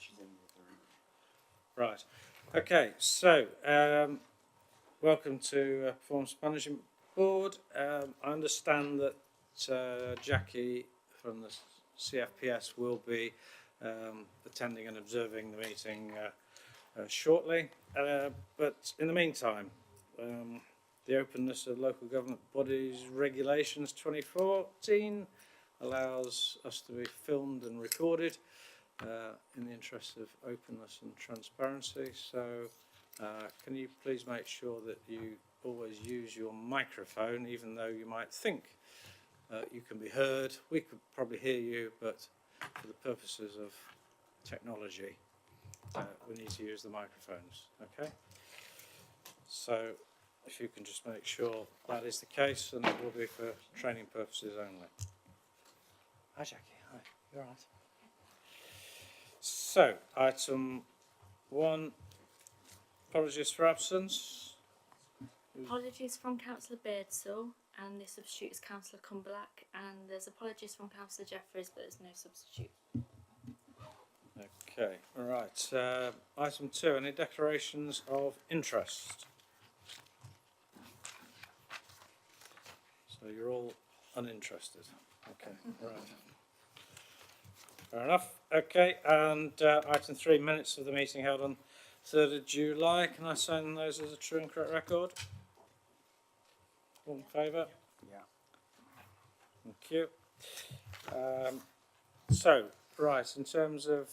she's in the other room. Right. Okay, so welcome to Performance Management Board. I understand that Jackie from the CFPS will be attending and observing the meeting shortly. But in the meantime, the Openness of Local Government Bodies Regulations 2014 allows us to be filmed and recorded in the interest of openness and transparency. So can you please make sure that you always use your microphone, even though you might think you can be heard. We could probably hear you, but for the purposes of technology, we need to use the microphones, okay? So if you can just make sure that is the case, and it will be for training purposes only. Hi Jackie, hi, you all right? So, item 1, apologies for absence. Apologies from Councillor Beardsall, and the substitute is Councillor Cumberlack, and there's apologies from Councillor Jeffries, but there's no substitute. Okay, all right. Item 2, any declarations of interest? So you're all uninterested. Okay, right. Fair enough. Okay, and item 3, minutes of the meeting held on 3rd of July. Can I sign those as a true and correct record? All in favour? Yeah. Thank you. So, right, in terms of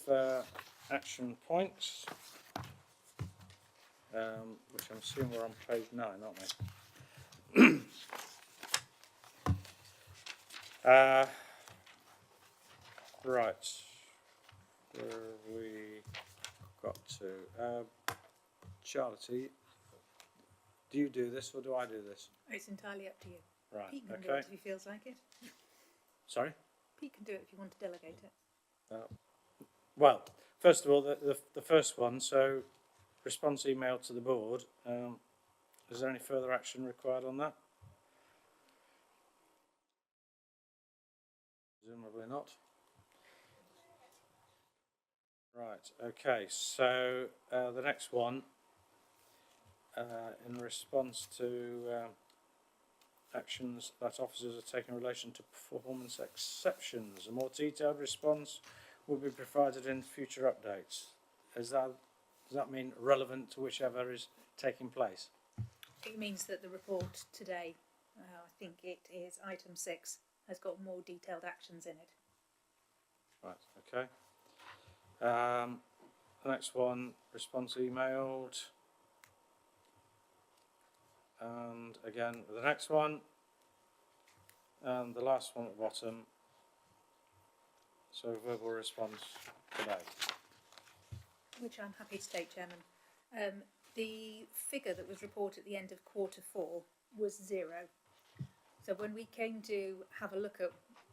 action points, which I'm assuming we're on page 9, aren't we? Right, where have we got to? Charlotte, do you do this or do I do this? It's entirely up to you. Right, Pete can do okay. it if he feels like it. Sorry? Pete can do it if you want to delegate it. Well, first of all, the first one, so response email to the board. Is there any further action required on that? Presumably not. Right, okay, so the next one, in response to actions that officers are taking in relation to performance exceptions, a more detailed response will be provided in future updates. Does that mean relevant to whichever is taking place? It means that the report today, I think it is item 6, has got more detailed actions in it. Right, okay. The next one, response emailed. And again, the next one. And the last one at the bottom. So verbal response today. Which I'm happy to take, Chairman. The figure that was reported at the end of quarter 4 was 0. So when we came to have a look at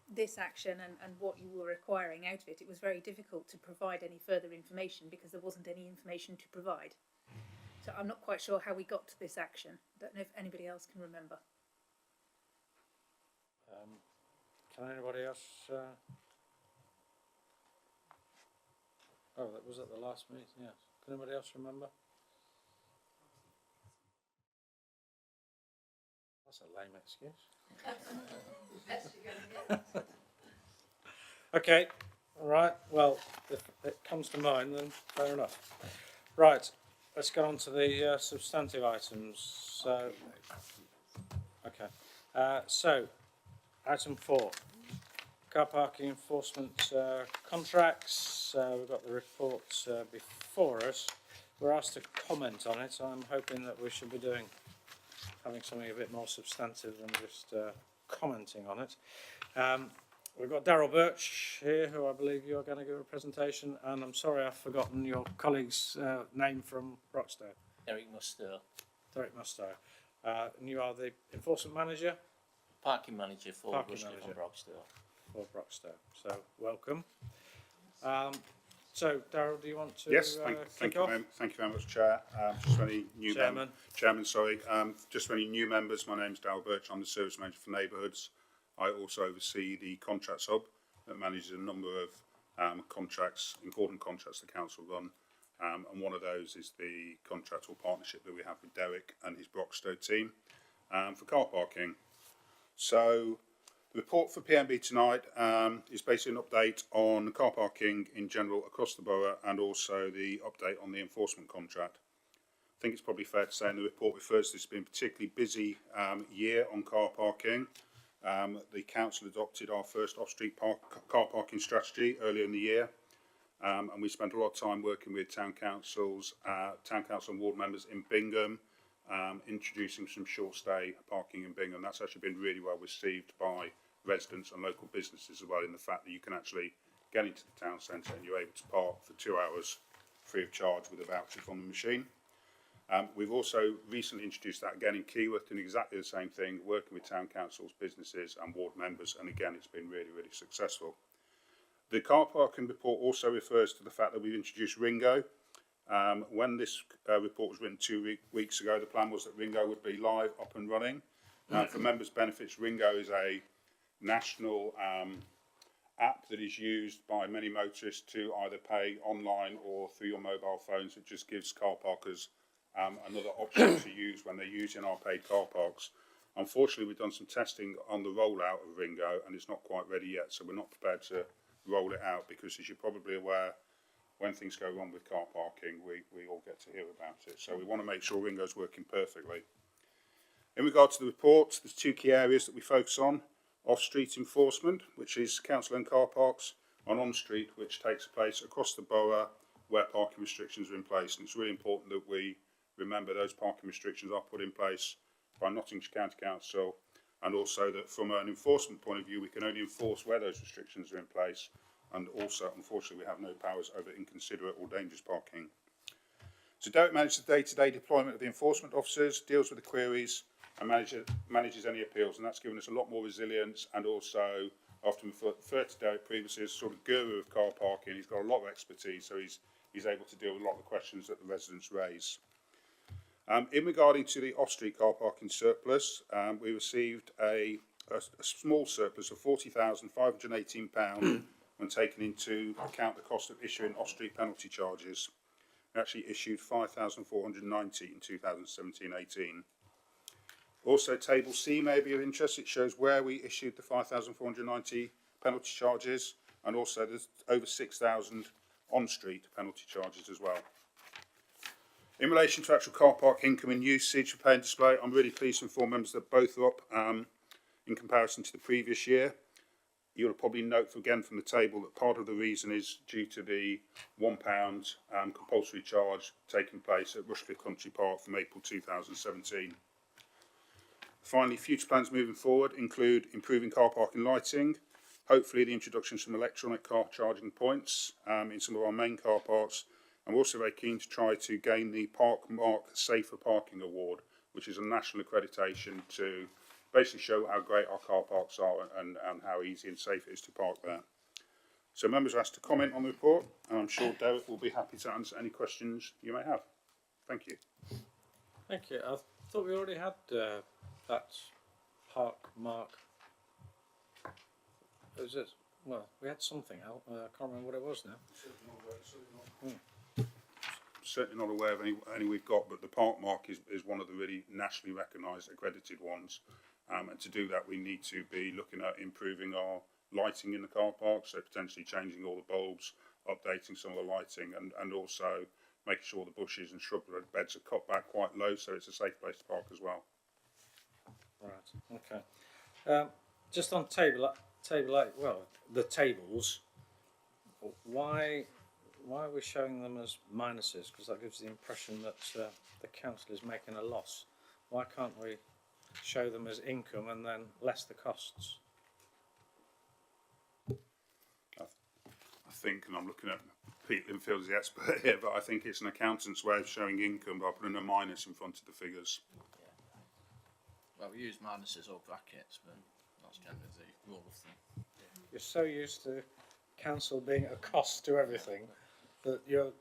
this action and what you were requiring out of it, it was very difficult to provide any further information because there wasn't any information to provide. So I'm not quite sure how we got to this action. Don't know if anybody else can remember. Can anybody else? Oh, that was at the last meeting, yes. Can anybody else remember? That's a lame excuse. Okay, all right. Well, if it comes to mind, then fair enough. Right, let's go on to the substantive items. So, okay. So, item 4, car parking enforcement contracts. We've got the report before us. We're asked to comment on it, so I'm hoping that we should be having something a bit more substantive than just commenting on it. We've got Darryl Birch here, who I believe you're going to give a presentation, and I'm sorry I've forgotten your colleague's name from Broxtowe. Eric Mustoe. Derek Mustoe. And you are the enforcement manager? Parking manager for Parking Rushcliffe manager. and Broxtowe. For Broxtowe. So, welcome. So, Darryl, do you want to Yes, thank you very much, Chair. Just for any new Chairman, sorry. Just for any new members, my name is Darryl Birch. I'm the Service Manager for Neighbourhoods. I also oversee the Contracts Hub that manages a number of contracts, important contracts the council run. And one of those is the contract or partnership that we have with Derek and his Broxtowe team for car parking. So the report for PMB tonight is basically an update on car parking in general across the borough and also the update on the enforcement contract. I think it's probably fair to say in the report refers to this being a particularly busy year on car parking. The council adopted our first off-street car parking strategy earlier in the year. And we spent a lot of time working with town council and ward members in Bingham, introducing some short stay parking in Bingham. That's actually been really well received by residents and local businesses as well, in the fact that you can actually get into the town centre and you're able to park for 2 hours free of charge with a voucher from the machine. We've also recently introduced that again in Keyworth, doing exactly the same thing, working with town councils, businesses and ward members, and again it's been really, really successful. The car parking report also refers to the fact that we've introduced Ringo. When this report was written 2 weeks ago, the plan was that Ringo would be live, up and running. For members' benefits, Ringo is a national app that is used by many motorists to either pay online or through your mobile phones. It just gives car parkers another option to use when they're using our paid car parks. Unfortunately, we've done some testing on the rollout of Ringo and it's not quite ready yet, so we're not prepared to roll it out because, as you're probably aware, when things go wrong with car parking, we all get to hear about it. So we want to make sure Ringo's working perfectly. In regard to the report, there's 2 key areas that we focus on: off-street enforcement, which is council-owned car parks, and on-street, which takes place across the borough where parking restrictions are in place. And it's really important that we remember those parking restrictions are put in place by Nottinghamshire County Council, and also that from an enforcement point of view, we can only enforce where those restrictions are in place, and also, unfortunately, we have no powers over inconsiderate or dangerous parking. So Derek manages the day-to-day deployment of the enforcement officers, deals with the queries, and manages any appeals, and that's given us a lot more resilience, and also, often referred to Derek previously as sort of guru of car parking. He's got a lot of expertise, so he's able to deal with a lot of the questions that the residents raise. In regarding to the off-street car parking surplus, we received a small surplus of £40,518 when taking into account the cost of issuing off-street penalty charges. We actually issued 5,490 in 2017-18. Also, Table C may be of interest. It shows where we issued the 5,490 penalty charges, and also there's over 6,000 on-street penalty charges as well. In relation to actual car park income and usage for pay and display, I'm really pleased to inform members that both are up in comparison to the previous year. You'll probably note again from the table that part of the reason is due to the £1 compulsory charge taking place at Rushcliffe Country Park from April 2017. Finally, future plans moving forward include improving car parking lighting, hopefully the introduction of some electronic car charging points in some of our main car parks. And we're also very keen to try to gain the Parkmark Safer Parking Award, which is a national accreditation to basically show how great our car parks are and how easy and safe it is to park there. So members are asked to comment on the report, and I'm sure Derek will be happy to answer any questions you may have. Thank you. Thank you. I thought we already had that Parkmark. Was it? Well, we had something else. I can't remember what it was now. Certainly not aware of any we've got, but the Parkmark is one of the really nationally recognised accredited ones. And to do that, we need to be looking at improving our lighting in the car park, so potentially changing all the bulbs, updating some of the lighting, and also making sure the bushes and shrub beds are cut back quite low, so it's a safe place to park as well. Right. Okay. Just on table 8. Well, the tables. Why are we showing them as minuses? Because that gives the impression that the council is making a loss. Why can't we show them as income and then less the costs? I think, and I'm looking at Pete Linfield as the expert here, but I think it's an accountant's way of showing income by putting a minus in front of the figures. Yeah. Well, we use minuses or brackets, but that's generally the rule of thumb. You're so used to council being a cost to everything that you're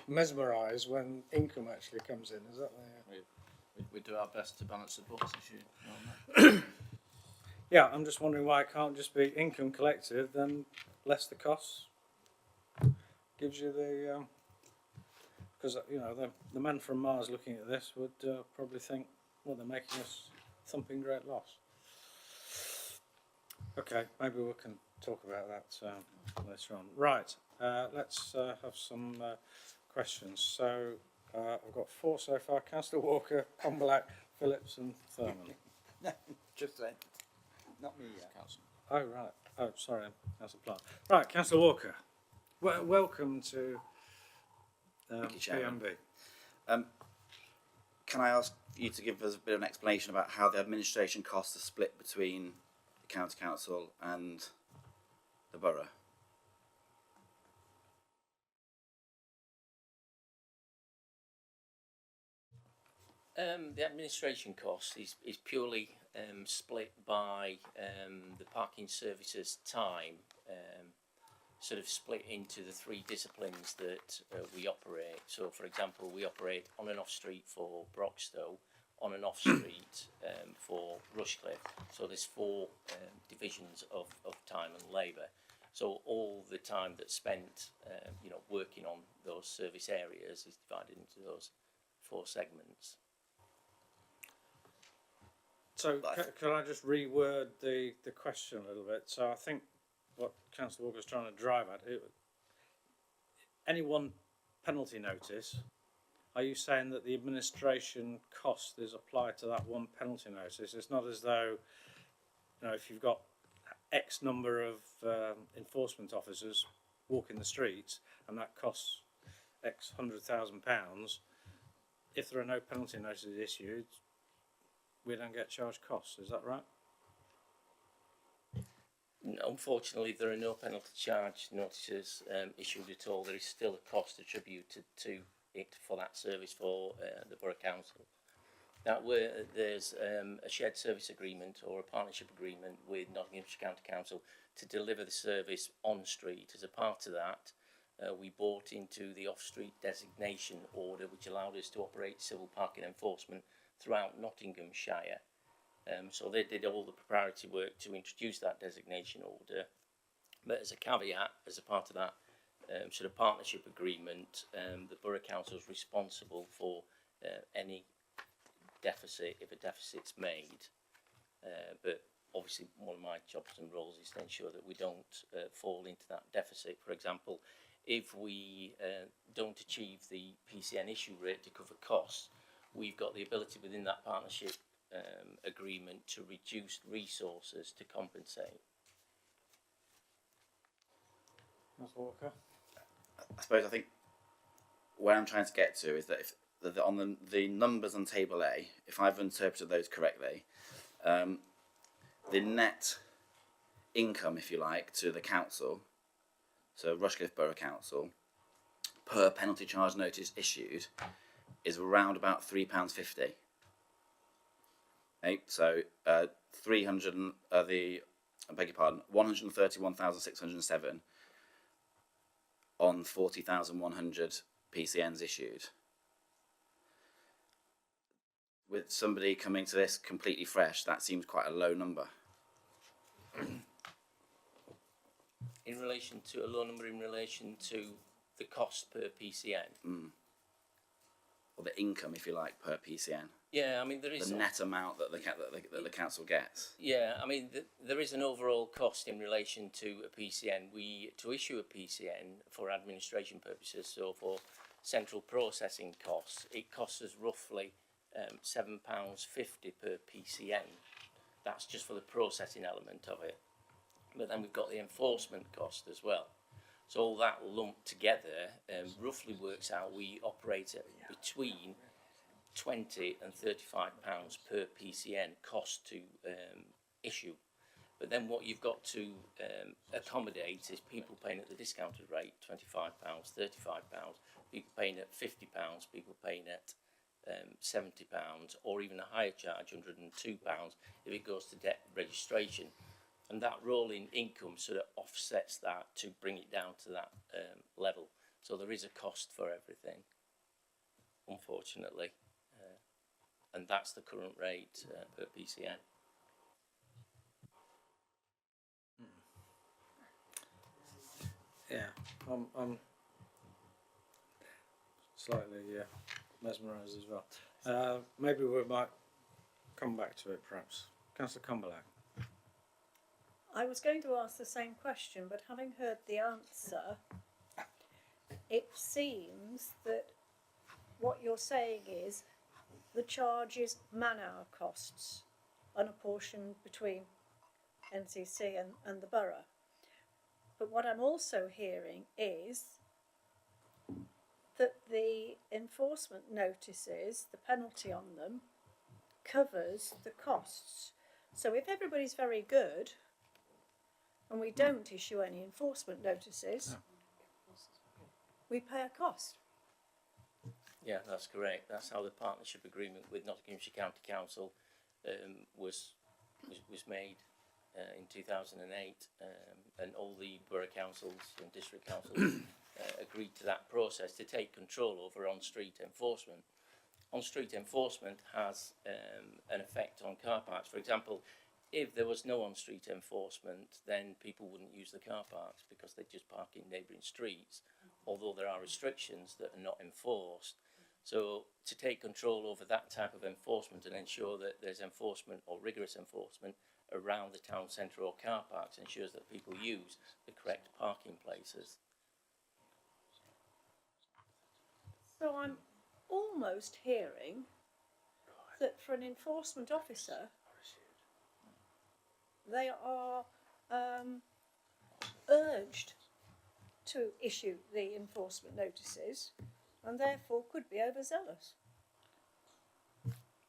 mesmerised when income actually comes in. Is that We do our best to balance the books, as you know. Yeah, I'm just wondering why it can't just be income collected, then less the costs. gives you the, because, you know, the man from Mars looking at this would probably think, well, they're making us thumping great loss. Okay, maybe we can talk about that later on. Right, let's have some questions. So I've got 4 so far: Councillor Walker, Comblack, Phillips, and Thurman. No, just then. Not me yet. Councillor. Oh right. Oh, sorry, Councillor Plant. Right, Councillor Walker. Welcome to Thank you, Chairman. PMB. Can I ask you to give us a bit of an explanation about how the administration costs are split between the county council and the borough? The administration cost is purely split by the parking services time, sort of split into the 3 disciplines that we operate. So, for example, we operate on and off street for Broxtowe, on and off street for Rushcliffe. So there's 4 divisions of time and labour. So all the time that's spent, you know, working on those service areas is divided into those 4 segments. So could I just reword the question a little bit? So I think what Councillor Walker's trying to drive at, any one penalty notice, are you saying that the administration cost is applied to that one penalty notice? It's not as though, you know, if you've got X number of enforcement officers walking the streets and that costs X £100,000, if there are no penalty notices issued, we don't get charged costs. Is that right? Unfortunately, there are no penalty charge notices issued at all. There is still a cost attributed to it for that service for the Borough Council. Now, there's a shared service agreement or a partnership agreement with Nottinghamshire County Council to deliver the service on street. As a part of that, we bought into the off-street designation order, which allowed us to operate civil parking enforcement throughout Nottinghamshire. So they did all the preparatory work to introduce that designation order. But as a caveat, as a part of that sort of partnership agreement, the Borough Council is responsible for any deficit, if a deficit's made. But obviously one of my jobs and roles is to ensure that we don't fall into that deficit. For example, if we don't achieve the PCN issue rate to cover costs, we've got the ability within that partnership agreement to reduce resources to compensate. Councillor Walker. I think where I'm trying to get to is that if on the numbers on table A, if I've interpreted those correctly, the net income, if you like, to the council, so Rushcliffe Borough Council, per penalty charge notice issued, is around about £3.50. Okay, so 131,607 on 40,100 PCNs issued. With somebody coming to this completely fresh, that seems quite a low number. In relation to a low number in relation to the cost per PCN? Or the income, if you like, per PCN. Yeah, I mean, there is... The net amount that the council gets. Yeah, I mean, there is an overall cost in relation to a PCN. To issue a PCN for administration purposes, so for central processing costs, it costs us roughly £7.50 per PCN. That's just for the processing element of it. But then we've got the enforcement cost as well. So all that lumped together roughly works out we operate at between £20 and £35 per PCN cost to issue. But then what you've got to accommodate is people paying at the discounted rate, £25, £35, people paying at £50, people paying at £70, or even a higher charge, £102, if it goes to debt registration. And that rolling income sort of offsets that to bring it down to that level. So there is a cost for everything, unfortunately. And that's the current rate per PCN. Yeah, I'm slightly mesmerised as well. Maybe we might come back to it, perhaps. Councillor Cumberland. I was going to ask the same question, but having heard the answer, it seems that what you're saying is the charge is man-hour costs, unapportioned between NCC and the borough. But what I'm also hearing is that the enforcement notices, the penalty on them, covers the costs. So if everybody's very good and we don't issue any enforcement notices, we pay a cost. Yeah, that's correct. That's how the partnership agreement with Nottinghamshire County Council was made in 2008, and all the borough councils and district councils agreed to that process to take control over on-street enforcement. On-street enforcement has an effect on car parks. For example, if there was no on-street enforcement, then people wouldn't use the car parks because they'd just park in neighbouring streets, although there are restrictions that are not enforced. So to take control over that type of enforcement and ensure that there's enforcement or rigorous enforcement around the town centre or car parks ensures that people use the correct parking places. So I'm almost hearing that for an enforcement officer, they are urged to issue the enforcement notices and therefore could be overzealous.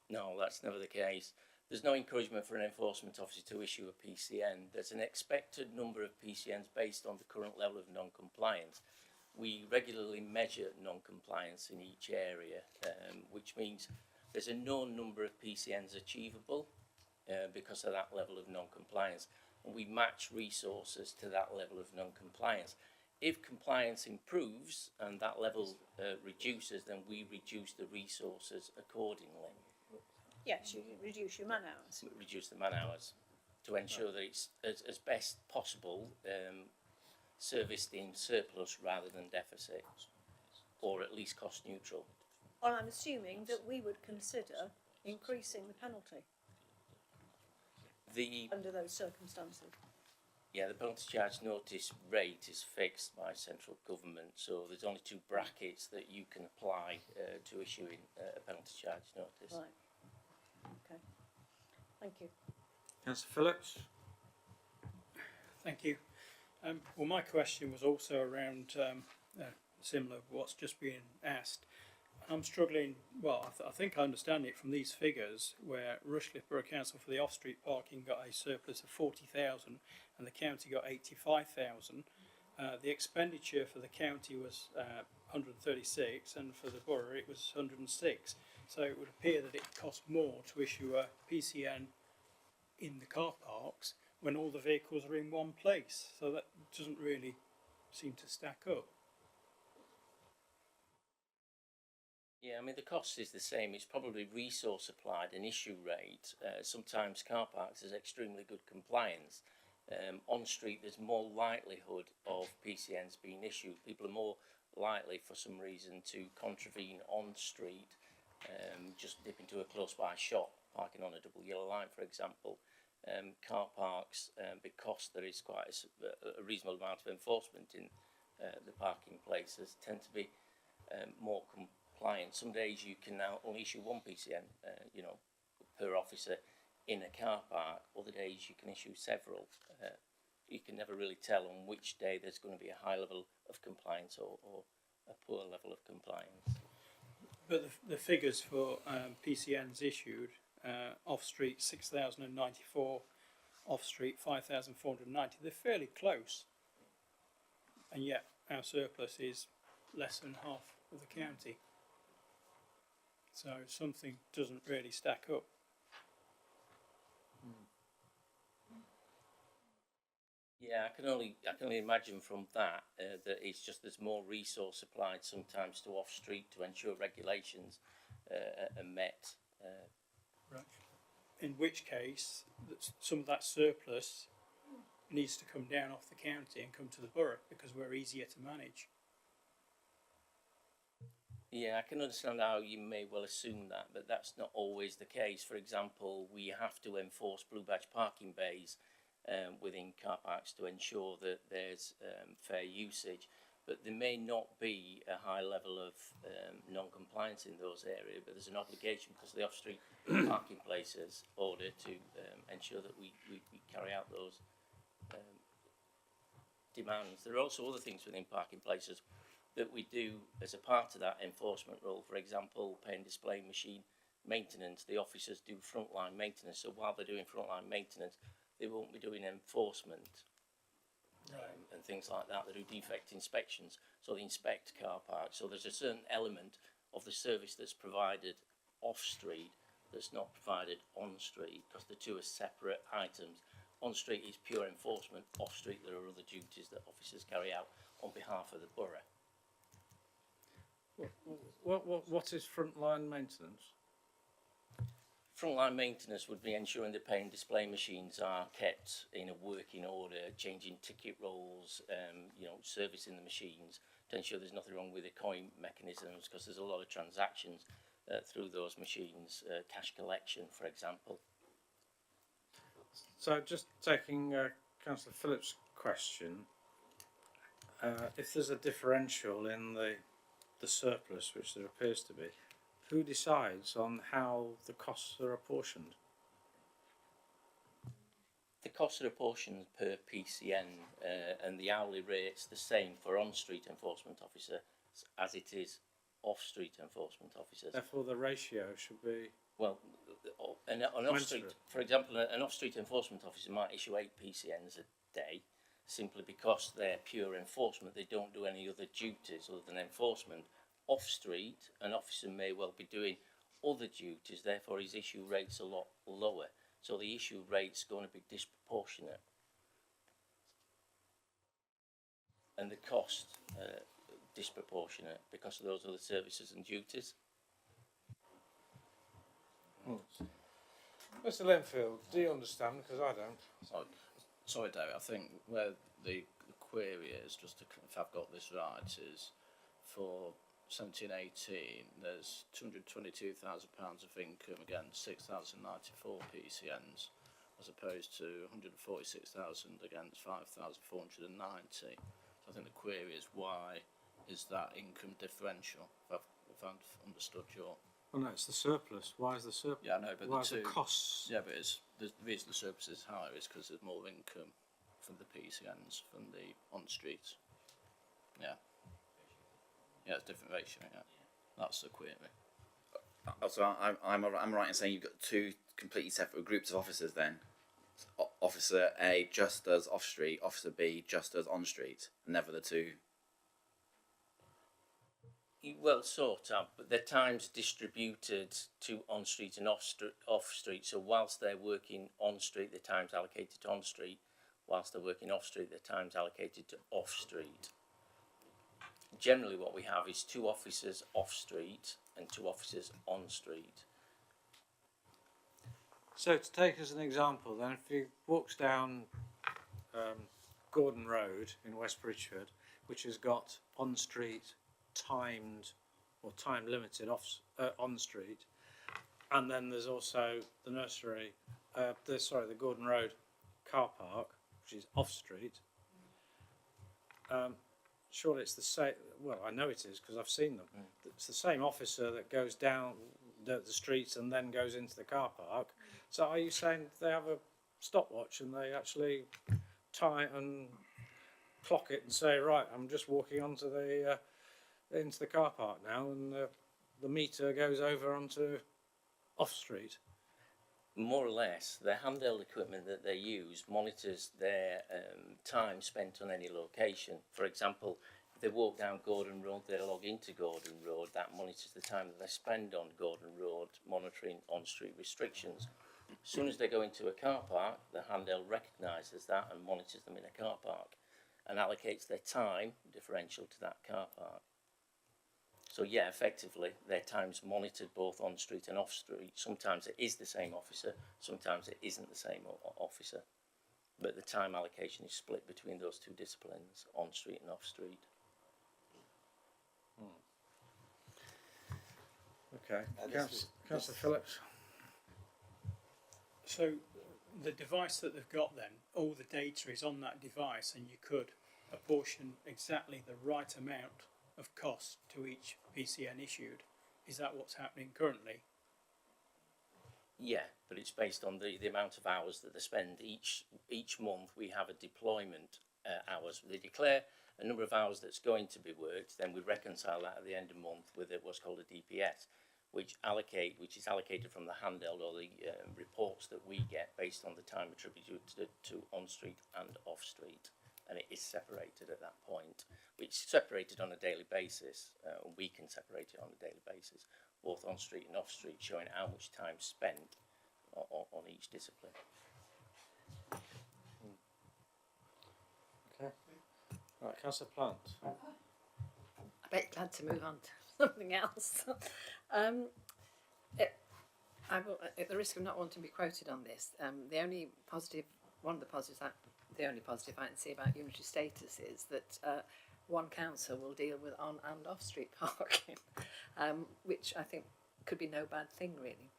No, that's never the case. There's no encouragement for an enforcement officer to issue a PCN. There's an expected number of PCNs based on the current level of non-compliance. We regularly measure non-compliance in each area, which means there's a known number of PCNs achievable because of that level of non-compliance, and we match resources to that level of non-compliance. If compliance improves and that level reduces, then we reduce the resources accordingly. Yes, you reduce your man hours. Reduce the man hours to ensure that it's as best possible serviced in surplus rather than deficit, or at least cost neutral. Well, I'm assuming that we would consider increasing the penalty under those circumstances. Yeah, the penalty charge notice rate is fixed by central government, so there's only two brackets that you can apply to issuing a penalty charge notice. Right. Okay. Thank you. Councillor Phillips. Thank you. Well, my question was also around similar to what's just been asked. I'm struggling, well, I think I understand it from these figures where Rushcliffe Borough Council for the off-street parking got a surplus of 40,000 and the county got 85,000. The expenditure for the county was 136 and for the borough it was 106. So it would appear that it cost more to issue a PCN in the car parks when all the vehicles are in one place. So that doesn't really seem to stack up. Yeah, I mean, the cost is the same. It's probably resource applied and issue rate. Sometimes car parks there's extremely good compliance. On street, there's more likelihood of PCNs being issued. People are more likely, for some reason, to contravene on street, just dip into a close by shop, parking on a double yellow line, for example. Car parks, because there is quite a reasonable amount of enforcement in the parking places, tend to be more compliant. Some days you can now only issue one PCN, per officer in a car park. Other days you can issue several. You can never really tell on which day there's going to be a high level of compliance or a poor level of compliance. But the figures for PCNs issued, off-street 6,094, off-street 5,490, they're fairly close. And yet our surplus is less than half of the county. So something doesn't really stack up. Yeah, I can only imagine from that that it's just there's more resource applied sometimes to off street to ensure regulations are met. Right. In which case, some of that surplus needs to come down off the county and come to the borough because we're easier to manage. Yeah, I can understand how you may well assume that, but that's not always the case. For example, we have to enforce blue badge parking bays within car parks to ensure that there's fair usage, but there may not be a high level of non-compliance in those areas, but there's an obligation because of the off-street parking places order to ensure that we carry out those demands. There are also other things within parking places that we do as a part of that enforcement role. For example, pay and display machine maintenance. The officers do frontline maintenance, so while they're doing frontline maintenance, they won't be doing enforcement and things like that. They do defect inspections, so they inspect car parks. So there's a certain element of the service that's provided off-street that's not provided on-street, because the two are separate items. On-street is pure enforcement. Off-street, there are other duties that officers carry out on behalf of the borough. What is frontline maintenance? Frontline maintenance would be ensuring the pay and display machines are kept in a working order, changing ticket rolls, servicing the machines to ensure there's nothing wrong with the coin mechanisms, because there's a lot of transactions through those machines, cash collection, for example. So just taking Councillor Phillips' question, if there's a differential in the surplus, which there appears to be, who decides on how the costs are apportioned? The costs are apportioned per PCN, and the hourly rate's the same for on-street enforcement officer as it is off-street enforcement officers. Therefore, the ratio should be... Well, an off-street, for example, an off-street enforcement officer might issue 8 PCNs a day, simply because they're pure enforcement. They don't do any other duties other than enforcement. Off-street, an officer may well be doing other duties, therefore his issue rate's a lot lower. So the issue rate's going to be disproportionate. And the cost disproportionate because of those other services and duties. Mr. Linfield, do you understand? Because I don't. Sorry, David, I think where the query is, just to, if I've got this right, is for 17-18, there's £222,000 of income against 6,094 PCNs, as opposed to 146,000 against 5,490. So I think the query is, why is that income differential? If I've understood your... Well, no, it's the surplus. Why is the surplus? Yeah, I know, but why the costs? Yeah, but the reason the surplus is higher is because there's more income from the PCNs from the on-streets. Yeah. Yeah, it's different ratio, yeah. That's the query. So I'm right in saying you've got two completely separate groups of officers then? Officer A just does off-street, Officer B just does on-street, never the two? Well, sort of, but their time's distributed to on-street and off-street, so whilst they're working on-street, their time's allocated to on-street, whilst they're working off-street, their time's allocated to off-street. Generally what we have is 2 officers off-street and 2 officers on-street. So to take as an example then, if you walks down Gordon Road in West Bridgford, which has got on-street timed or time limited on-street, and then there's also the nursery, the Gordon Road car park, which is off-street. Surely it's the same. Well, I know it is because I've seen them. It's the same officer that goes down the streets and then goes into the car park. So are you saying they have a stopwatch and they actually tie it and clock it and say, right, I'm just walking onto the into the car park now, and the meter goes over onto off-street? More or less, the handheld equipment that they use monitors their time spent on any location. For example, if they walk down Gordon Road, they log into Gordon Road. That monitors the time that they spend on Gordon Road, monitoring on-street restrictions. As soon as they go into a car park, the handheld recognises that and monitors them in a car park and allocates their time differential to that car park. So yeah, effectively, their time's monitored both on-street and off-street. Sometimes it is the same officer, sometimes it isn't the same officer. But the time allocation is split between those 2 disciplines, on-street and off-street. Okay. This Councillor Phillips. So the device that they've got then, all the data is on that device, and you could apportion exactly the right amount of cost to each PCN issued. Is that what's happening currently? Yeah, but it's based on the amount of hours that they spend. Each month we have a deployment hours. They declare a number of hours that's going to be worked, then we reconcile that at the end of the month with what's called a DPS, which is allocated from the handheld or the reports that we get based on the time attributed to on-street and off-street. And it is separated at that point. It's separated on a daily basis. We can separate it on a daily basis, both on-street and off-street, showing how much time spent on each discipline. Okay. Right, Councillor Plant. I bet glad to move on to something else. I will, at the risk of not wanting to be quoted on this, the only positive I can see about unitary status is that one council will deal with on and off street parking, which I think could be no bad thing really.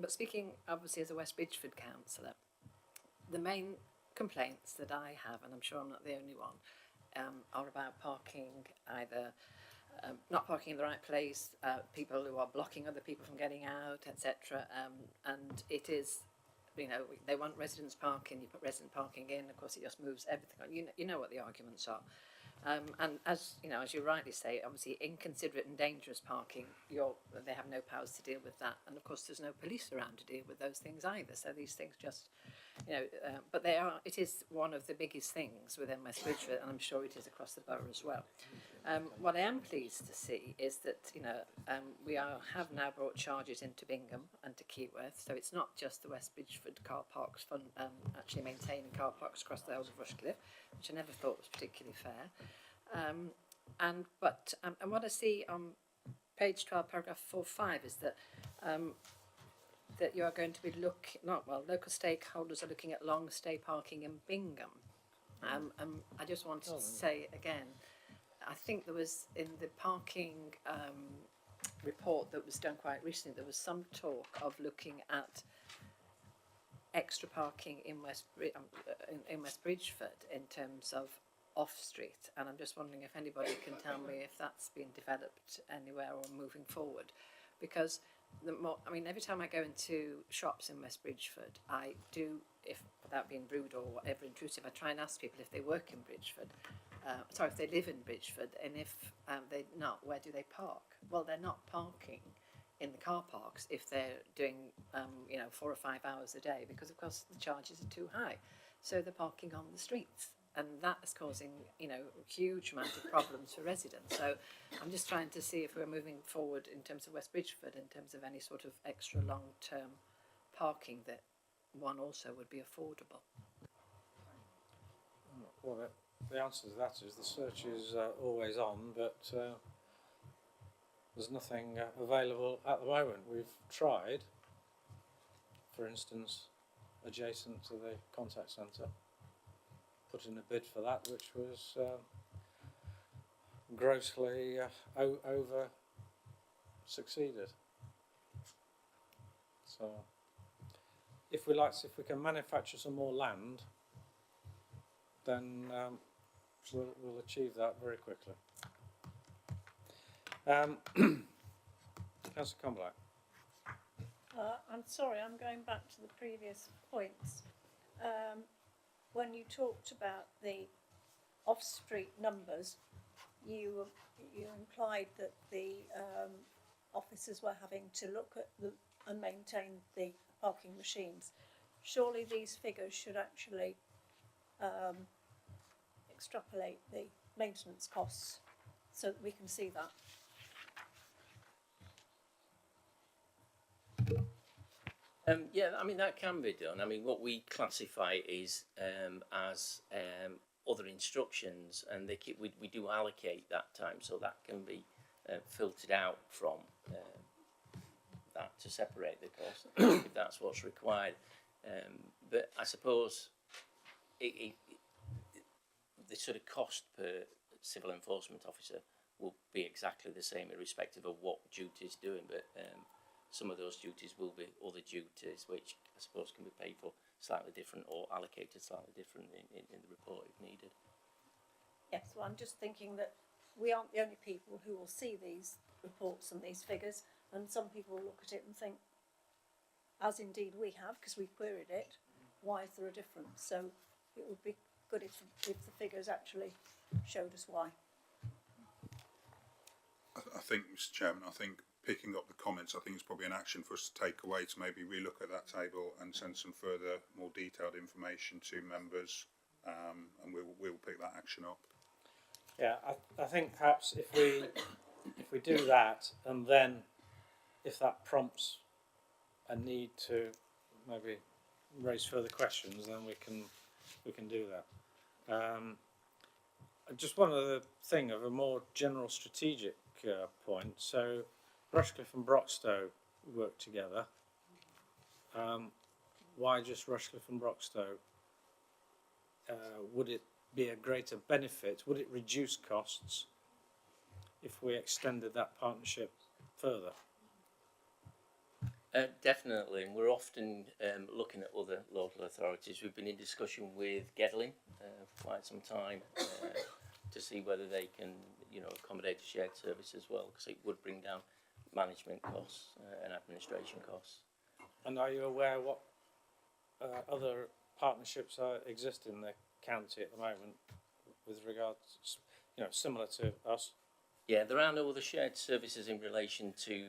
But speaking obviously as a West Bridgford councillor, the main complaints that I have, and I'm sure I'm not the only one, are about parking, either not parking in the right place, people who are blocking other people from getting out, etc. And it is, you know, they want residents parking, you put resident parking in, of course it just moves everything on. You know what the arguments are. And as you know, as you rightly say, obviously inconsiderate and dangerous parking, they have no powers to deal with that, and of course there's no police around to deal with those things either. So these things just, you know, but it is one of the biggest things within West Bridgford, and I'm sure it is across the borough as well. What I am pleased to see is that, you know, we have now brought charges into Bingham and to Keyworth, so it's not just the West Bridgford car parks fund actually maintaining car parks across the whole of Rushcliffe, which I never thought was particularly fair. And what I see on page 12, paragraph 4.5 is that that you are going to be local stakeholders are looking at long stay parking in Bingham. I just wanted to say again, I think there was in the parking report that was done quite recently, there was some talk of looking at extra parking in West Bridgford in terms of off street, and I'm just wondering if anybody can tell me if that's been developed anywhere or moving forward, because every time I go into shops in West Bridgford, I do, if without being rude or whatever intrusive, I try and ask people if they work in Bridgford, if they live in Bridgford, and if they're not, where do they park? Well, they're not parking in the car parks if they're doing 4 or 5 hours a day, because of course the charges are too high, so they're parking on the streets. And that is causing, a huge amount of problems for residents. So I'm just trying to see if we're moving forward in terms of West Bridgford, in terms of any sort of extra long-term parking that one also would be affordable. Well, the answer to that is the search is always on, but there's nothing available at the moment. We've tried, for instance, adjacent to the contact centre, put in a bid for that, which was grossly over succeeded. So if we can manufacture some more land, then we'll achieve that very quickly. Councillor Comblack. I'm sorry, I'm going back to the previous points. When you talked about the off-street numbers, you implied that the officers were having to look at and maintain the parking machines. Surely these figures should actually extrapolate the maintenance costs so that we can see that. That can be done. What we classify is as other instructions, and we do allocate that time, so that can be filtered out from that to separate the cost if that's what's required. But I suppose the sort of cost per civil enforcement officer will be exactly the same irrespective of what duty is doing, but some of those duties will be other duties which I suppose can be paid for slightly different or allocated slightly different in the report if needed. Yes, well, I'm just thinking that we aren't the only people who will see these reports and these figures, and some people will look at it and think, as indeed we have, because we've queried it, why is there a difference? So it would be good if the figures actually showed us why. I think, Mr. Chairman, I think picking up the comments, I think it's probably an action for us to take away to maybe relook at that table and send some further, more detailed information to members, and we'll pick that action up. Yeah, I think perhaps if we do that, and then if that prompts a need to maybe raise further questions, then we can do that. Just one other thing of a more general strategic point. So Rushcliffe and Broxtowe work together. Why just Rushcliffe and Broxtowe? Would it be a greater benefit? Would it reduce costs if we extended that partnership further? Definitely, and we're often looking at other local authorities. We've been in discussion with Gedling for quite some time to see whether they can, accommodate a shared service as well, because it would bring down management costs and administration costs. And are you aware what other partnerships exist in the county at the moment with regards, similar to us? Yeah, there are no other shared services in relation to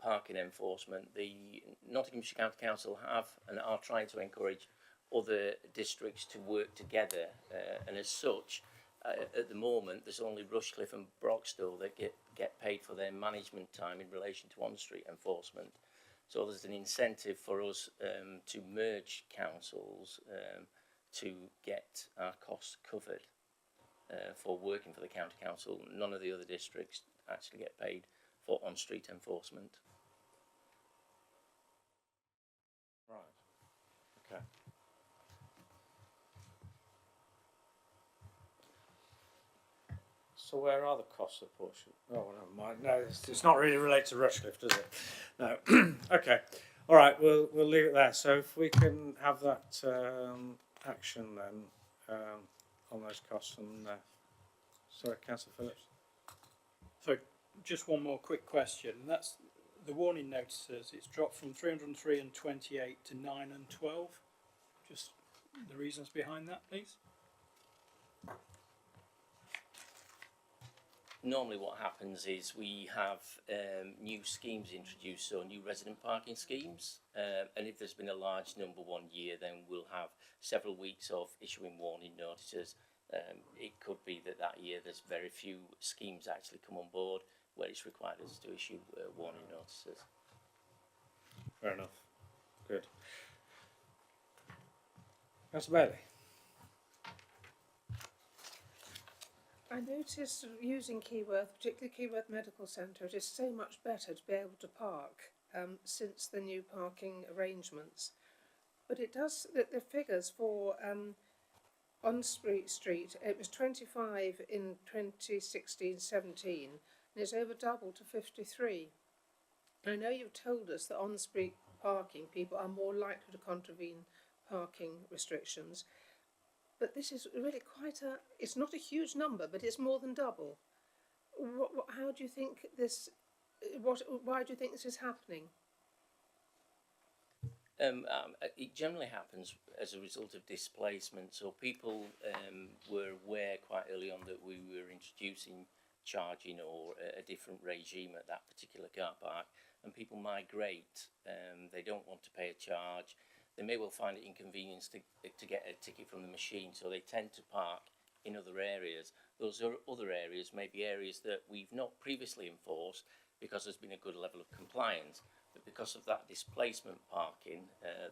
parking enforcement. The Nottinghamshire County Council have and are trying to encourage other districts to work together, and as such, at the moment, there's only Rushcliffe and Broxtowe that get paid for their management time in relation to on-street enforcement. So there's an incentive for us to merge councils to get our costs covered. For working for the county council. None of the other districts actually get paid for on-street enforcement. Right. Okay. So where are the costs apportioned? Oh, never mind. No, it's not really related to Rushcliffe, does it? No. Okay. All right. We'll leave it there. So if we can have that action then. On those costs, and sorry, Councillor Phillips. So just one more quick question. That's the warning notices. It's dropped from 303 and 28 to 9 and 12. Just the reasons behind that, please. Normally what happens is we have new schemes introduced, so new resident parking schemes, and if there's been a large number one year, then we'll have several weeks of issuing warning notices. It could be that year there's very few schemes actually come on board where it's required us to issue warning notices. Fair enough. Good. Councillor Bailey. I noticed using Keyworth, particularly Keyworth Medical Centre, it is so much better to be able to park since the new parking arrangements. But it does, the figures for on Street, it was 25 in 2016-17, and it's over double to 53. I know you've told us that on-street parking, people are more likely to contravene parking restrictions, but this is really quite it's not a huge number, but it's more than double. How do you think this, why do you think this is happening? It generally happens as a result of displacement. So people were aware quite early on that we were introducing charging or a different regime at that particular car park, and people migrate. They don't want to pay a charge. They may well find it inconvenience to get a ticket from the machine, so they tend to park in other areas. Those other areas may be areas that we've not previously enforced because there's been a good level of compliance. But because of that displacement parking,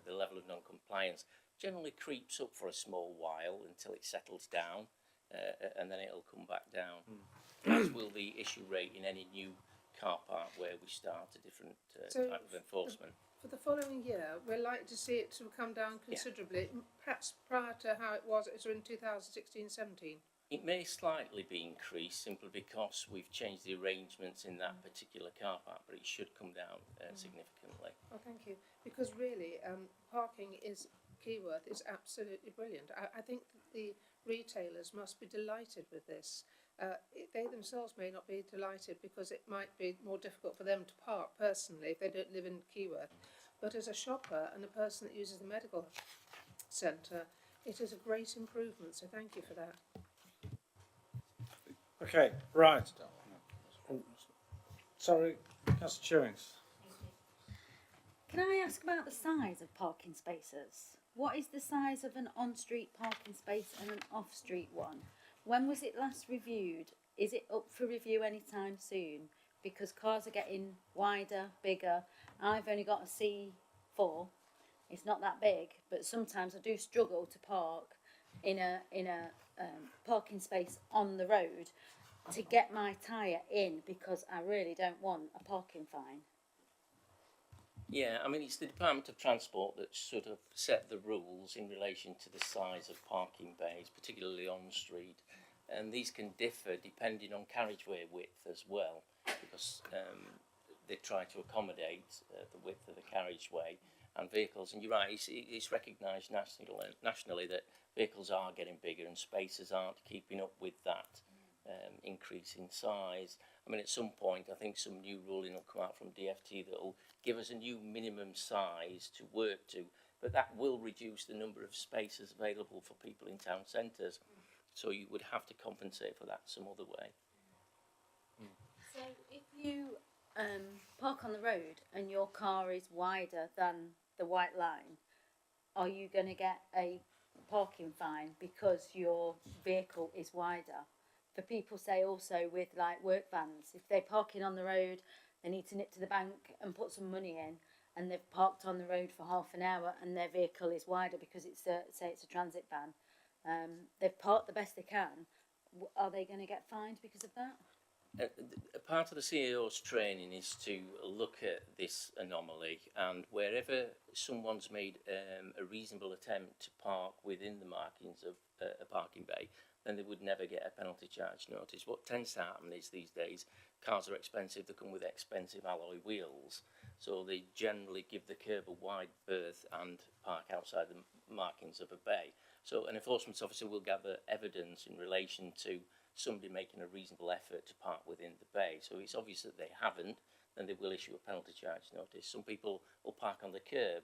the level of non-compliance generally creeps up for a small while until it settles down, and then it'll come back down. As will the issue rate in any new car park where we start a different type of enforcement. For the following year, we're likely to see it to come down considerably, perhaps prior to how it was in 2016-17. It may slightly be increased simply because we've changed the arrangements in that particular car park, but it should come down significantly. Oh, thank you. Because really, parking is Keyworth is absolutely brilliant. I think that the retailers must be delighted with this. They themselves may not be delighted because it might be more difficult for them to park personally if they don't live in Keyworth. But as a shopper and a person that uses the medical centre, it is a great improvement. So thank you for that. Okay, right. Sorry, Councillor Chewings. Can I ask about the size of parking spaces? What is the size of an on-street parking space and an off-street one? When was it last reviewed? Is it up for review anytime soon? Because cars are getting wider, bigger. I've only got a C4. It's not that big, but sometimes I do struggle to park in a parking space on the road to get my tyre in because I really don't want a parking fine. Yeah, I mean, it's the Department of Transport that sort of set the rules in relation to the size of parking bays, particularly on street. And these can differ depending on carriageway width as well, because they try to accommodate the width of the carriageway and vehicles. And you're right, it's recognised nationally that vehicles are getting bigger and spaces aren't keeping up with that increase in size. I mean, at some point, I think some new ruling will come out from DFT that will give us a new minimum size to work to, but that will reduce the number of spaces available for people in town centres. So you would have to compensate for that some other way. So if you park on the road and your car is wider than the white line, are you going to get a parking fine because your vehicle is wider? For people say also with like work vans, if they're parking on the road, they need to nip to the bank and put some money in, and they've parked on the road for half an hour and their vehicle is wider because it's say it's a transit van. They've parked the best they can. Are they going to get fined because of that? A part of the CAO's training is to look at this anomaly, and wherever someone's made a reasonable attempt to park within the markings of a parking bay, then they would never get a penalty charge notice. What tends to happen is these days cars are expensive, they come with expensive alloy wheels, so they generally give the curb a wide berth and park outside the markings of a bay. So an enforcement officer will gather evidence in relation to somebody making a reasonable effort to park within the bay. So it's obvious that they haven't, then they will issue a penalty charge notice. Some people will park on the curb,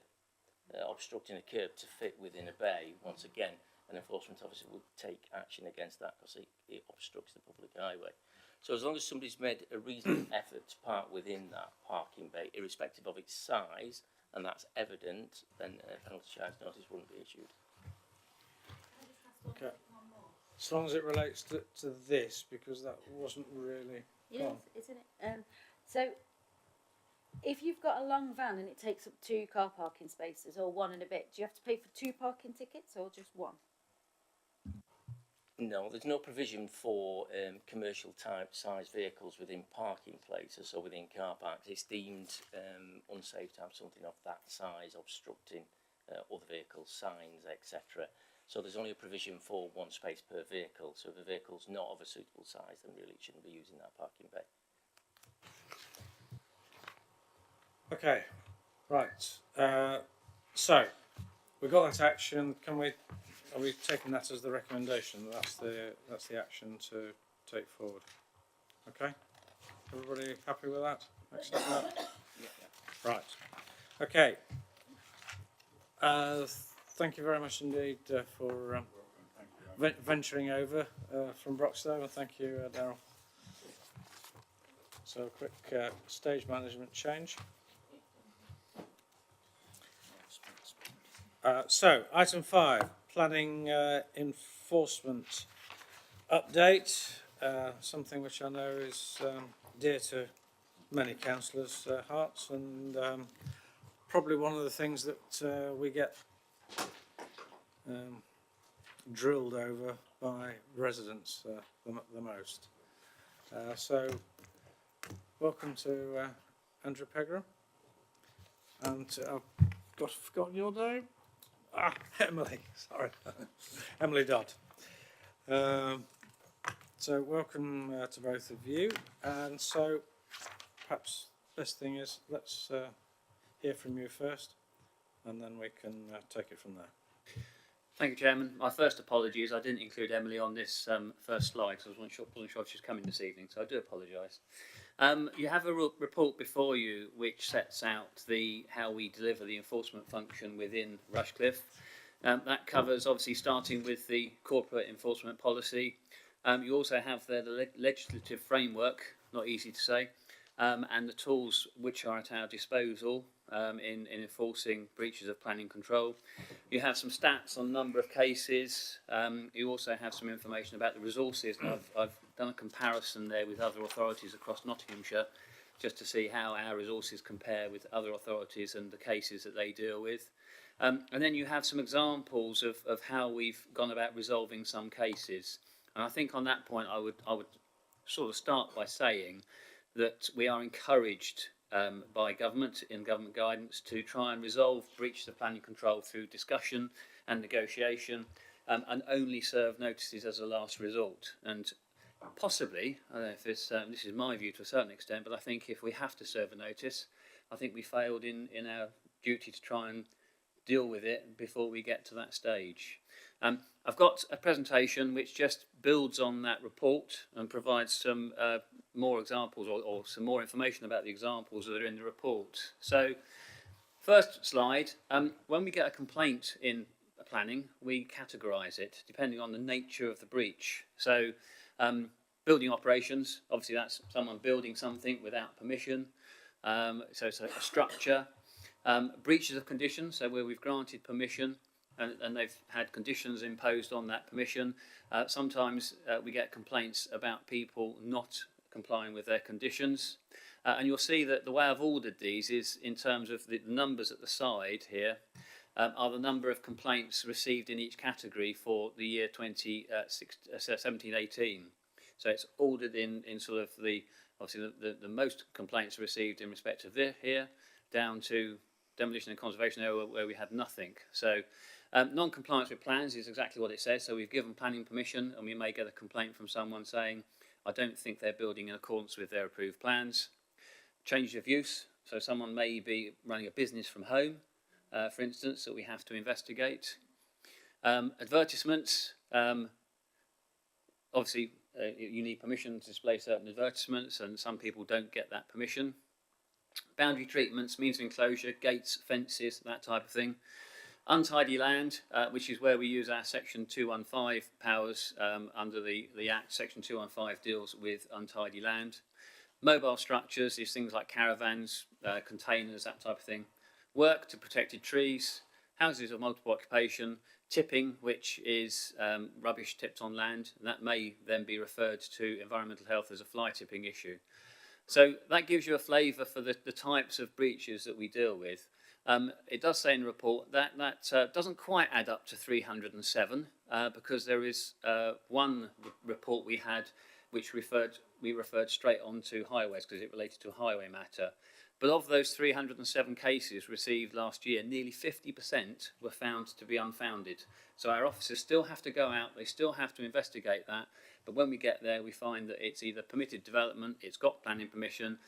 obstructing a curb to fit within a bay. Once again, an enforcement officer would take action against that because it obstructs the public highway. So as long as somebody's made a reasonable effort to park within that parking bay, irrespective of its size, and that's evident, then a penalty charge notice wouldn't be issued. Okay. As long as it relates to this, because that wasn't really... Yes, isn't it? So if you've got a long van and it takes up 2 car parking spaces or 1 and a bit, do you have to pay for 2 parking tickets or just 1? No, there's no provision for commercial type size vehicles within parking places or within car parks. It's deemed unsafe to have something of that size obstructing other vehicles, signs, etc. So there's only a provision for 1 space per vehicle. So if a vehicle's not of a suitable size, then really it shouldn't be using that parking bay. Okay, right. So we've got that action. Are we taking that as the recommendation? That's the action to take forward. Okay. Everybody happy with that? Accept that? Yeah. Right. Okay. Thank you very much indeed for venturing over from Broxtowe, and thank you, Darryl. So a quick stage management change. So item 5, planning enforcement update, something which I know is dear to many councillors' hearts, and probably one of the things that we get drilled over by residents the most. So welcome to Andrew Pegram, and I've forgotten your name. Emily, sorry. Emily Dodd. So welcome to both of you. And so perhaps best thing is let's hear from you first, and then we can take it from there. Thank you, Chairman. My first apology is I didn't include Emily on this first slide because I wasn't sure if she was coming this evening, so I do apologise. You have a report before you which sets out how we deliver the enforcement function within Rushcliffe. That covers obviously starting with the corporate enforcement policy. You also have there the legislative framework, not easy to say, and the tools which are at our disposal in enforcing breaches of planning control. You have some stats on number of cases. You also have some information about the resources, and I've done a comparison there with other authorities across Nottinghamshire just to see how our resources compare with other authorities and the cases that they deal with. And then you have some examples of how we've gone about resolving some cases. And I think on that point I would sort of start by saying that we are encouraged by government in government guidance to try and resolve breaches of planning control through discussion and negotiation, and only serve notices as a last resort. And possibly, I don't know if this is my view to a certain extent, but I think if we have to serve a notice, I think we failed in our duty to try and deal with it before we get to that stage. I've got a presentation which just builds on that report and provides some more examples or some more information about the examples that are in the report. So, first slide, when we get a complaint in planning, we categorise it depending on the nature of the breach. So, building operations, obviously that's someone building something without permission, so it's a structure. Breaches of conditions, so where we've granted permission and they've had conditions imposed on that permission. Sometimes we get complaints about people not complying with their conditions. And you'll see that the way I've ordered these is in terms of the numbers at the side here are the number of complaints received in each category for the year 17-18. So it's ordered in sort of obviously the most complaints received in respect of here down to demolition and conservation area where we had nothing. So non-compliance with plans is exactly what it says. So we've given planning permission and we may get a complaint from someone saying, I don't think they're building in accordance with their approved plans. Change of use. So someone may be running a business from home, for instance, that we have to investigate. Advertisements. Obviously, you need permission to display certain advertisements and some people don't get that permission. Boundary treatments, means of enclosure, gates, fences, that type of thing. Untidy land, which is where we use our Section 215 powers under the Act. Section 215 deals with untidy land. Mobile structures is things like caravans, containers, that type of thing. Work to protected trees, houses of multiple occupation, tipping, which is rubbish tipped on land. And that may then be referred to environmental health as a fly tipping issue. So that gives you a flavour for the types of breaches that we deal with. It does say in the report that doesn't quite add up to 307 because there is one report we had which we referred straight on to highways because it related to a highway matter. But of those 307 cases received last year, nearly 50% were found to be unfounded. So our officers still have to go out, they still have to investigate that. But when we get there, we find that it's either permitted development, it's got planning permission,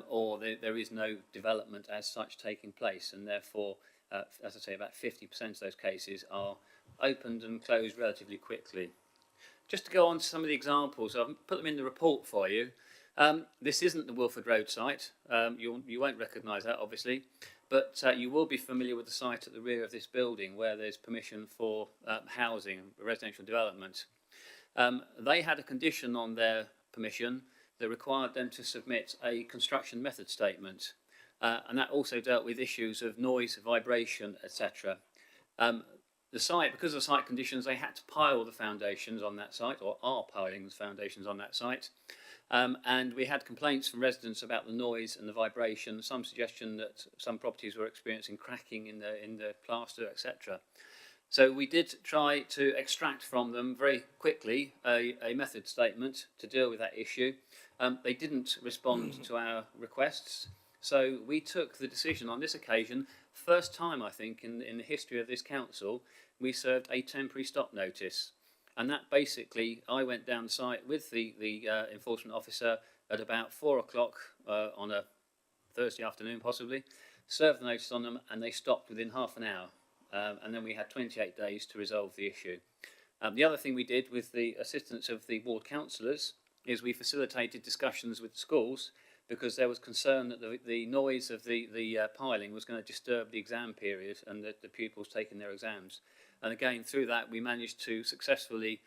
or there is no development as such taking place. And therefore, as I say, about 50% of those cases are opened and closed relatively quickly. Just to go on to some of the examples, I've put them in the report for you. This isn't the Wilford Road site. You won't recognise that, obviously. But you will be familiar with the site at the rear of this building where there's permission for housing, residential development. They had a condition on their permission that required them to submit a construction method statement. And that also dealt with issues of noise, vibration, etc. The site, because of the site conditions, they had to pile the foundations on that site, or are piling the foundations on that site. And we had complaints from residents about the noise and the vibration, some suggestion that some properties were experiencing cracking in the plaster, etc. So we did try to extract from them very quickly a method statement to deal with that issue. They didn't respond to our requests, so we took the decision on this occasion, first time I think in the history of this council, we served a temporary stop notice. And that basically, I went down site with the enforcement officer at about 4 o'clock on a Thursday afternoon possibly, served the notice on them, and they stopped within half an hour. And then we had 28 days to resolve the issue. The other thing we did with the assistance of the ward councillors is we facilitated discussions with the schools, because there was concern that the noise of the piling was going to disturb the exam period and the pupils taking their exams. And again, through that, we managed to successfully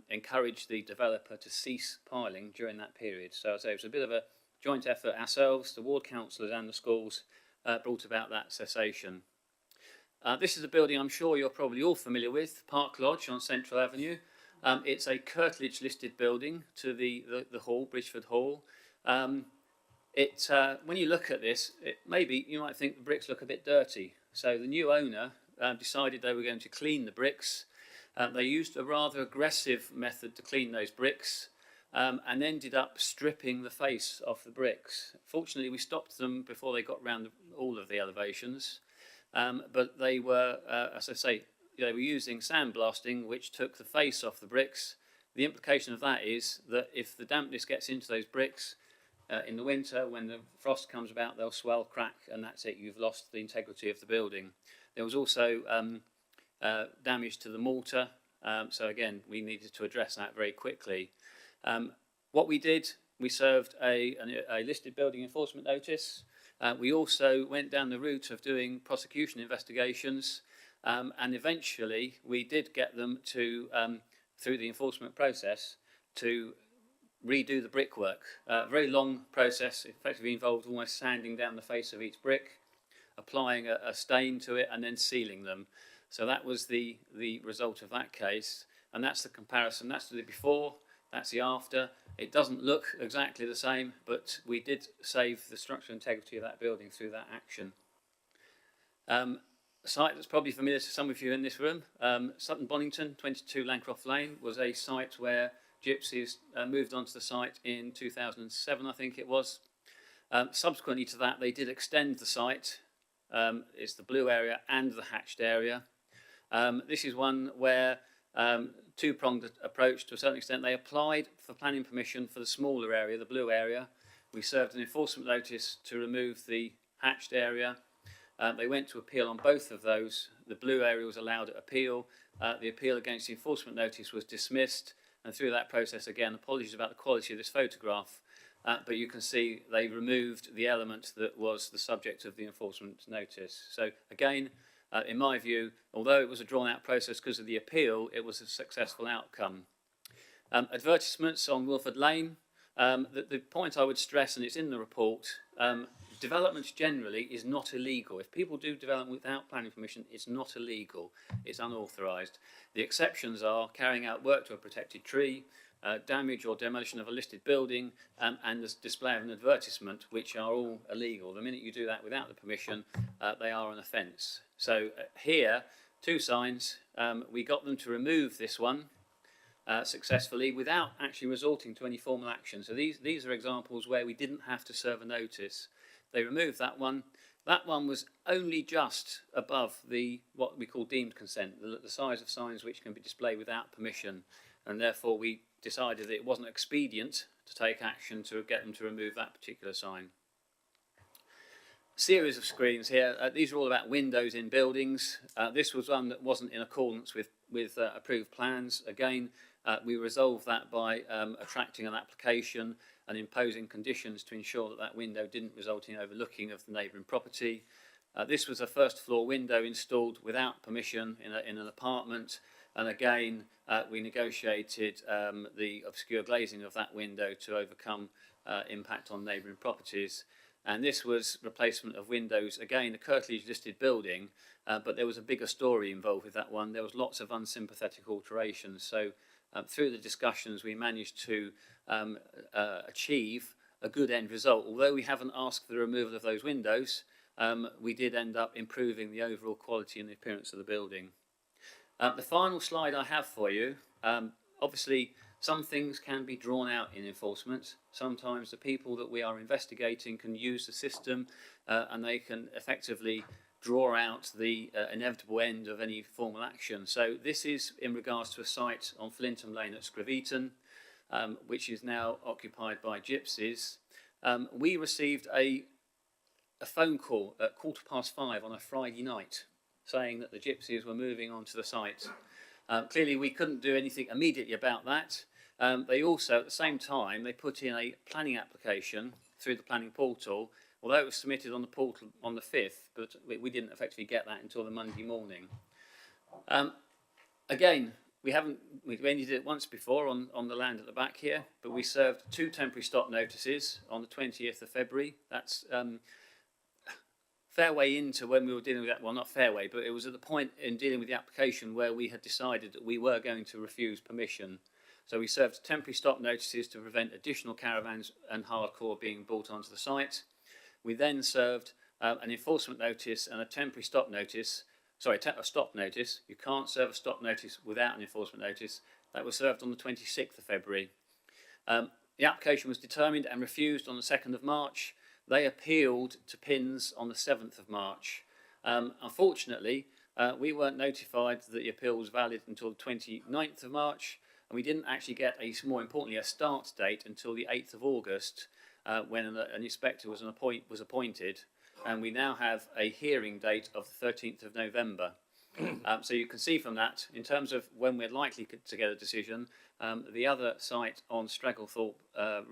encourage the developer to cease piling during that period. So it was a bit of a joint effort ourselves, the ward councillors and the schools brought about that cessation. This is a building I'm sure you're probably all familiar with, Park Lodge on Central Avenue. It's a curtilage listed building to the hall, Bridgeford Hall. When you look at this, maybe you might think the bricks look a bit dirty. So the new owner decided they were going to clean the bricks. They used a rather aggressive method to clean those bricks and ended up stripping the face off the bricks. Fortunately, we stopped them before they got round all of the elevations. But they were, as I say, they were using sandblasting, which took the face off the bricks. The implication of that is that if the dampness gets into those bricks in the winter, when the frost comes about, they'll swell, crack, and that's it. You've lost the integrity of the building. There was also damage to the mortar. So again, we needed to address that very quickly. What we did, we served a listed building enforcement notice. We also went down the route of doing prosecution investigations, and eventually we did get them to, through the enforcement process, to redo the brickwork. A very long process, effectively involved almost sanding down the face of each brick, applying a stain to it, and then sealing them. So that was the result of that case, and that's the comparison. That's the before, that's the after. It doesn't look exactly the same, but we did save the structural integrity of that building through that action. A site that's probably familiar to some of you in this room, Sutton Bonington, 22 Lancroft Lane, was a site where Gypsies moved onto the site in 2007, I think it was. Subsequently to that, they did extend the site. It's the blue area and the hatched area. This is one where two-pronged approach to a certain extent. They applied for planning permission for the smaller area, the blue area. We served an enforcement notice to remove the hatched area. They went to appeal on both of those. The blue area was allowed at appeal. The appeal against the enforcement notice was dismissed. And through that process, again, apologies about the quality of this photograph, but you can see they removed the element that was the subject of the enforcement notice. So again, in my view, although it was a drawn-out process because of the appeal, it was a successful outcome. Advertisements on Wilford Lane. The point I would stress, and it's in the report, development generally is not illegal. If people do development without planning permission, it's not illegal. It's unauthorised. The exceptions are carrying out work to a protected tree, damage or demolition of a listed building, and the display of an advertisement, which are all illegal. The minute you do that without the permission, they are an offence. So here, two signs, we got them to remove this one successfully without actually resorting to any formal action. So these are examples where we didn't have to serve a notice. They removed that one. That one was only just above what we call deemed consent, the size of signs which can be displayed without permission, and therefore we decided that it wasn't expedient to take action to get them to remove that particular sign. Series of screens here. These are all about windows in buildings. This was one that wasn't in accordance with approved plans. Again, we resolved that by attracting an application and imposing conditions to ensure that that window didn't result in overlooking of the neighbouring property. This was a first floor window installed without permission in an apartment, and again we negotiated the obscure glazing of that window to overcome impact on neighbouring properties. And this was replacement of windows, again a curtilage listed building, but there was a bigger story involved with that one. There was lots of unsympathetic alterations. So through the discussions we managed to achieve a good end result. Although we haven't asked for the removal of those windows, we did end up improving the overall quality and the appearance of the building. The final slide I have for you, obviously some things can be drawn out in enforcement. Sometimes the people that we are investigating can use the system and they can effectively draw out the inevitable end of any formal action. So this is in regards to a site on Flintham Lane at Screveton, which is now occupied by gypsies. We received a phone call at 5:15 on a Friday night saying that the gypsies were moving onto the site. Clearly we couldn't do anything immediately about that. They also, at the same time, they put in a planning application through the planning portal, although it was submitted on the portal on the 5th, but we didn't effectively get that until the Monday morning. Again, we've only did it once before on the land at the back here, but we served 2 temporary stop notices on the 20th of February. That's fair way into when we were dealing with that, well, not fair way, but it was at the point in dealing with the application where we had decided that we were going to refuse permission. So we served temporary stop notices to prevent additional caravans and hardcore being brought onto the site. We then served an enforcement notice and a temporary stop notice, a stop notice. You can't serve a stop notice without an enforcement notice. That was served on the 26th of February. The application was determined and refused on the 2nd of March. They appealed to PINS on the 7th of March. Unfortunately, we weren't notified that the appeal was valid until the 29th of March, and we didn't actually get, more importantly, a start date until the 8th of August, when an inspector was appointed, and we now have a hearing date of the 13th of November. So you can see from that, in terms of when we're likely to get a decision, the other site on Stragglethorpe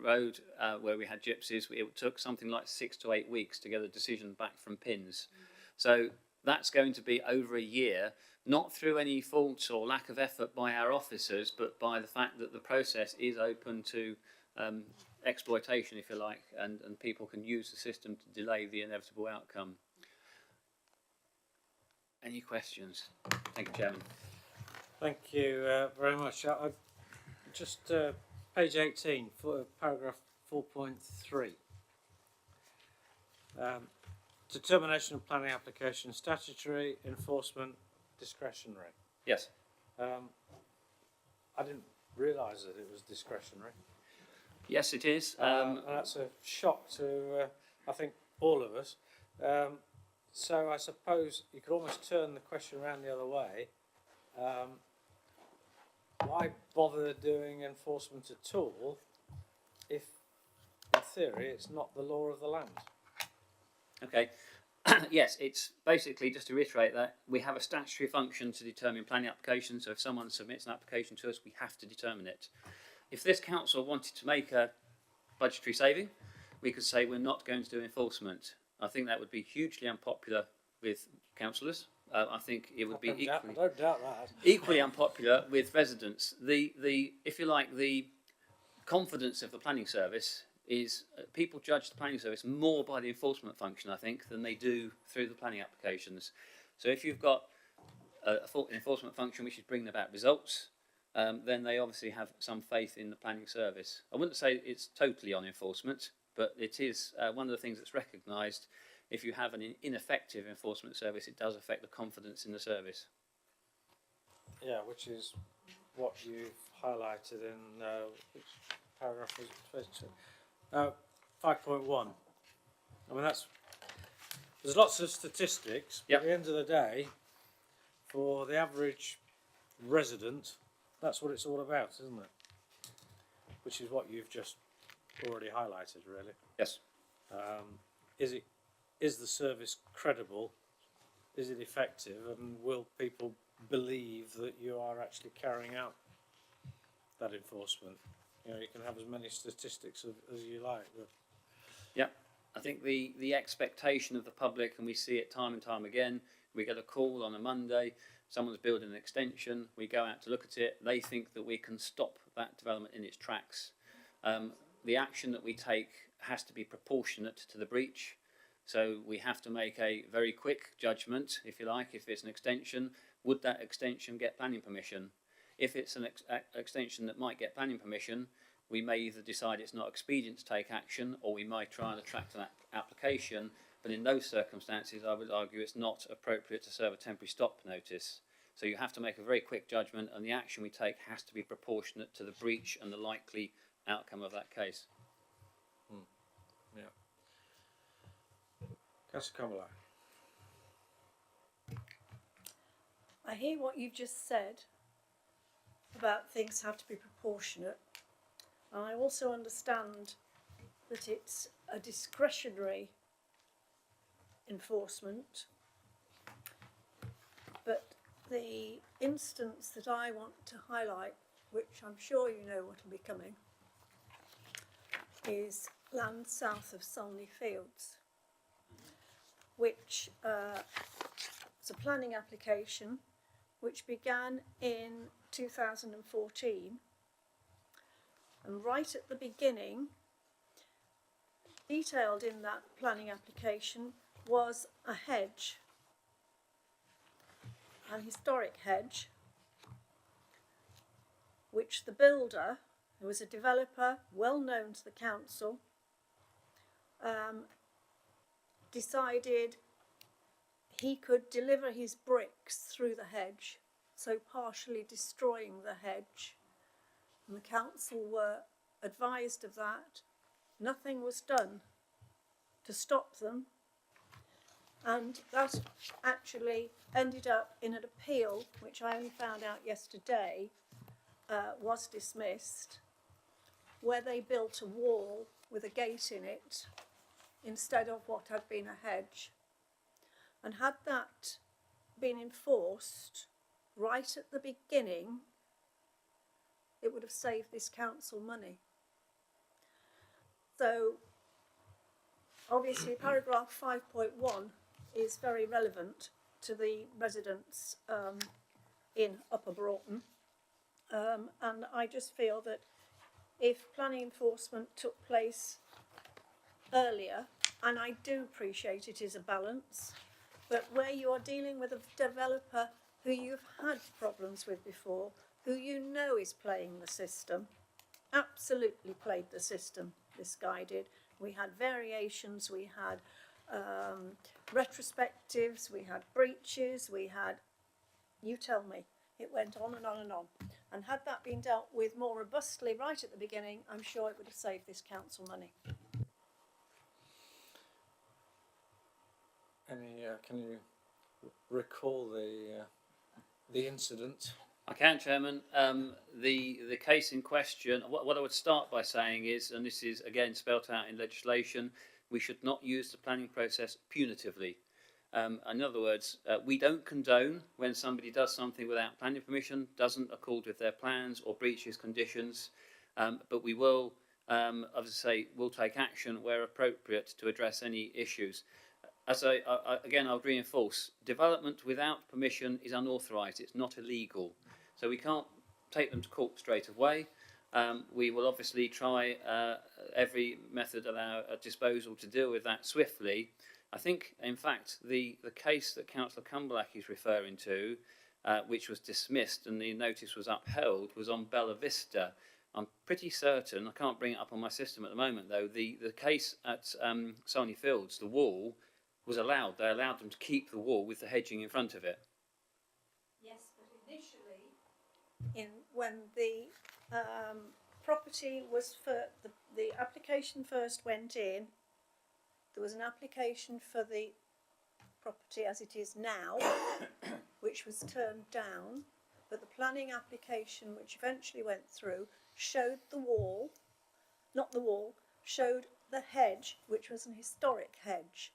Road, where we had gypsies, it took something like 6 to 8 weeks to get a decision back from PINS. So that's going to be over a year, not through any fault or lack of effort by our officers, but by the fact that the process is open to exploitation, if you like, and people can use the system to delay the inevitable outcome. Any questions? Thank you, Chairman. Thank you very much. Just page 18, paragraph 4.3. Determination of planning application, statutory, enforcement, discretionary. Yes. I didn't realise that it was discretionary. Yes, it is. That's a shock to, I think, all of us. So I suppose you could almost turn the question around the other way. Why bother doing enforcement at all if, in theory, it's not the law of the land? Okay. Yes, it's basically, just to reiterate that, we have a statutory function to determine planning applications, so if someone submits an application to us, we have to determine it. If this council wanted to make a budgetary saving, we could say we're not going to do enforcement. I think that would be hugely unpopular with councillors. I think it would be equally unpopular with residents. If you like, the confidence of the planning service is people judge the planning service more by the enforcement function, I think, than they do through the planning applications. So if you've got an enforcement function which is bringing about results, then they obviously have some faith in the planning service. I wouldn't say it's totally on enforcement, but it is one of the things that's recognised. If you have an ineffective enforcement service, it does affect the confidence in the service. Yeah, which is what you've highlighted in which paragraph was it supposed to? 5.1. I mean, there's lots of statistics, but at the end of the day, for the average resident, that's what it's all about, isn't it? Which is what you've just already highlighted, really. Yes. Is the service credible? Is it effective? And will people believe that you are actually carrying out that enforcement? You know, you can have as many statistics as you like. But yeah, I think the expectation of the public, and we see it time and time again, we get a call on a Monday, someone's building an extension, we go out to look at it, they think that we can stop that development in its tracks. The action that we take has to be proportionate to the breach. So we have to make a very quick judgment, if you like. If it's an extension, would that extension get planning permission? If it's an extension that might get planning permission, we may either decide it's not expedient to take action, or we might try and attract an application. But in those circumstances, I would argue it's not appropriate to serve a temporary stop notice. So you have to make a very quick judgment, and the action we take has to be proportionate to the breach and the likely outcome of that case. Yeah. Councillor Kamala. I hear what you've just said about things have to be proportionate. And I also understand that it's a discretionary enforcement. But the instance that I want to highlight, which I'm sure you know what will be coming, is land south of Solney Fields, which was a planning application which began in 2014, and right at the beginning, detailed in that planning application, was a hedge, an historic hedge, which the builder, who was a developer well known to the council, decided he could deliver his bricks through the hedge, so partially destroying the hedge. And the council were advised of that. Nothing was done to stop them, and that actually ended up in an appeal, which I only found out yesterday, was dismissed, where they built a wall with a gate in it instead of what had been a hedge. And had that been enforced right at the beginning, it would have saved this council money. So obviously paragraph 5.1 is very relevant to the residents in Upper Broughton, and I just feel that if planning enforcement took place earlier, and I do appreciate it is a balance, but where you are dealing with a developer who you've had problems with before, who you know is playing the system, absolutely played the system, this guy did. We had variations, we had retrospectives, we had breaches, we had, you tell me, it went on and on and on. And had that been dealt with more robustly right at the beginning, I'm sure it would have saved this council money. Can you recall the incident? I can, Chairman. The case in question, what I would start by saying is, and this is again spelt out in legislation, we should not use the planning process punitively. In other words, we don't condone when somebody does something without planning permission, doesn't accord with their plans or breaches conditions, but we will, as I say, will take action where appropriate to address any issues. As again, I'll reinforce, development without permission is unauthorised, it's not illegal. So we can't take them to court straight away. We will obviously try every method at our disposal to deal with that swiftly. I think, in fact, the case that Councillor Cumberlack is referring to, which was dismissed and the notice was upheld, was on Bella Vista. I'm pretty certain, I can't bring it up on my system at the moment though, the case at Solney Fields, the wall, was allowed. They allowed them to keep the wall with the hedging in front of it. Yes, but initially, when the property was the application first went in, there was an application for the property as it is now, which was turned down, but the planning application, which eventually went through, showed the wall, not the wall, showed the hedge, which was an historic hedge.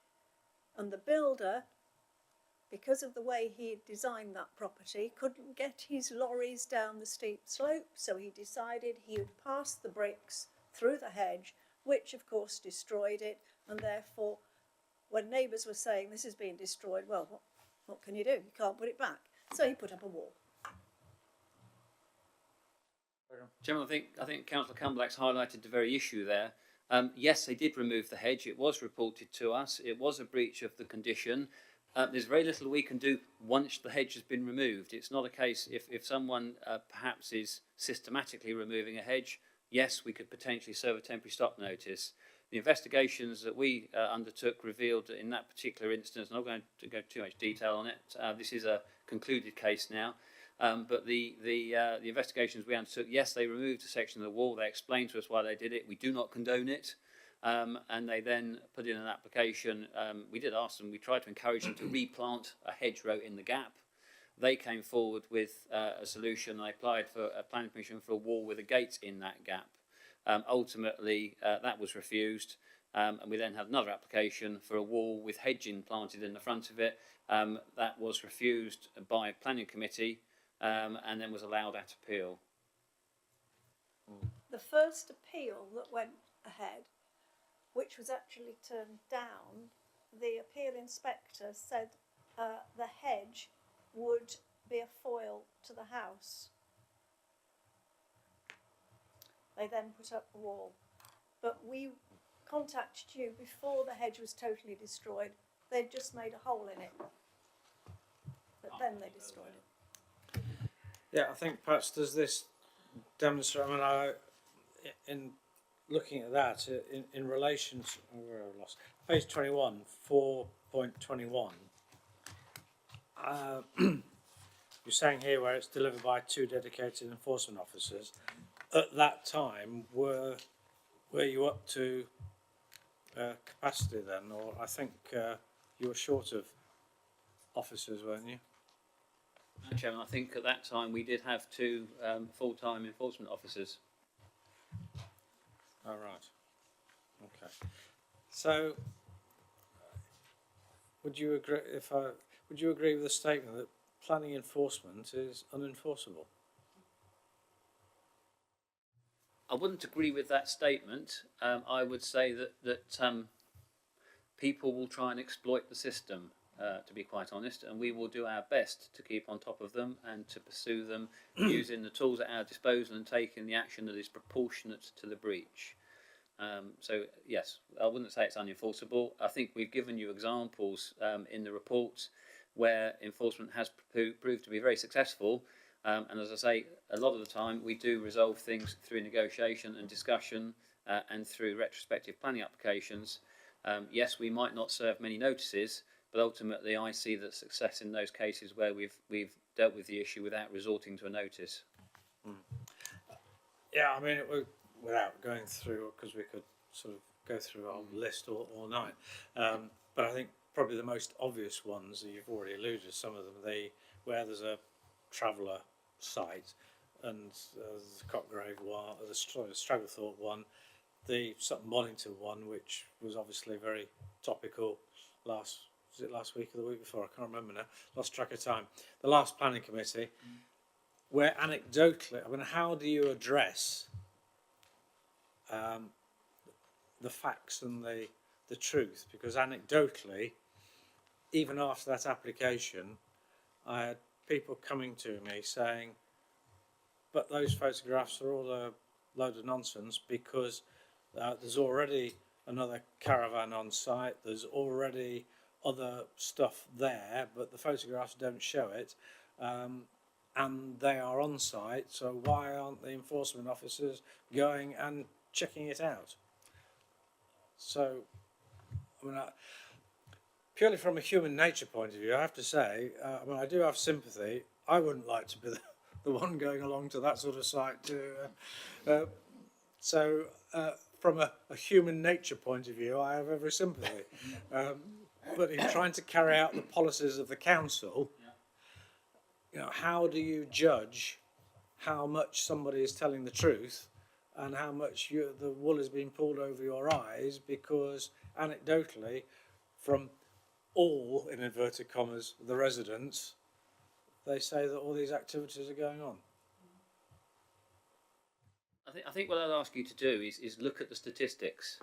And the builder, because of the way he had designed that property, couldn't get his lorries down the steep slope, so he decided he would pass the bricks through the hedge, which of course destroyed it, and therefore when neighbours were saying this is being destroyed, well, what can you do? You can't put it back. So he put up a wall. Chairman, I think Councillor Cumberlack's highlighted the very issue there. Yes, they did remove the hedge. It was reported to us. It was a breach of the condition. There's very little we can do once the hedge has been removed. It's not a case, if someone perhaps is systematically removing a hedge, yes, we could potentially serve a temporary stop notice. The investigations that we undertook revealed in that particular instance, and I'm not going to go too much detail on it, this is a concluded case now, but the investigations we undertook, yes, they removed a section of the wall. They explained to us why they did it. We do not condone it. And they then put in an application. We did ask them, we tried to encourage them to replant a hedgerow in the gap. they came forward with a solution. They applied for a planning permission for a wall with a gate in that gap. Ultimately, that was refused, and we then had another application for a wall with hedging planted in the front of it. That was refused by a planning committee, and then was allowed at appeal. The first appeal that went ahead, which was actually turned down, the appeal inspector said the hedge would be a foil to the house. They then put up the wall. But we contacted you before the hedge was totally destroyed. They'd just made a hole in it. But then they destroyed it. Yeah, I think perhaps does this demonstrate, I mean, in looking at that, in relation to, where I lost, page 21, 4.21, you're saying here where it's delivered by 2 dedicated enforcement officers. At that time, were you up to capacity then, or I think you were short of officers, weren't you? Chairman, I think at that time we did have 2 full-time enforcement officers. Oh, right. Okay. So, would you agree with the statement that planning enforcement is unenforceable? I wouldn't agree with that statement. I would say that people will try and exploit the system, to be quite honest, and we will do our best to keep on top of them and to pursue them using the tools at our disposal and taking the action that is proportionate to the breach. So yes, I wouldn't say it's unenforceable. I think we've given you examples in the reports where enforcement has proved to be very successful. And as I say, a lot of the time we do resolve things through negotiation and discussion and through retrospective planning applications. Yes, we might not serve many notices, but ultimately I see the success in those cases where we've dealt with the issue without resorting to a notice. Yeah, I mean, without going through, because we could sort of go through our list all night, but I think probably the most obvious ones that you've already alluded to, some of them, where there's a traveller site, and the Cockgrave one, the Stragglethorpe one, the Sutton Bonington one, which was obviously very topical last week or the week before, I can't remember now, lost track of time, the last planning committee, where anecdotally, I mean, how do you address the facts and the truth? Because anecdotally, even after that application, I had people coming to me saying, but those photographs are all a load of nonsense, because there's already another caravan on site, there's already other stuff there, but the photographs don't show it, and they are on site, so why aren't the enforcement officers going and checking it out? So, I mean, purely from a human nature point of view, I have to say, I mean, I do have sympathy. I wouldn't like to be the one going along to that sort of site too. So, from a human nature point of view, I have every sympathy. But in trying to carry out the policies of the council, you know, how do you judge how much somebody is telling the truth and how much the wool is being pulled over your eyes? Because anecdotally, from all, in inverted commas, the residents, they say that all these activities are going on. I think what I'd ask you to do is look at the statistics.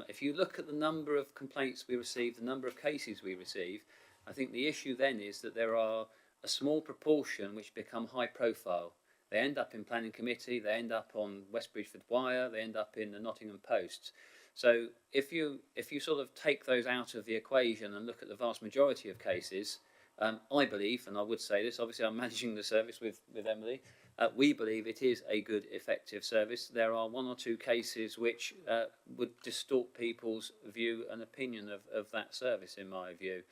If you look at the number of complaints we receive, the number of cases we receive, I think the issue then is that there are a small proportion which become high profile. They end up in planning committee, they end up on West Bridgford Wire, they end up in the Nottingham Post. So if you sort of take those out of the equation and look at the vast majority of cases, I believe, and I would say this, obviously I'm managing the service with Emily, we believe it is a good, effective service. There are 1 or 2 cases which would distort people's view and opinion of that service, in my view.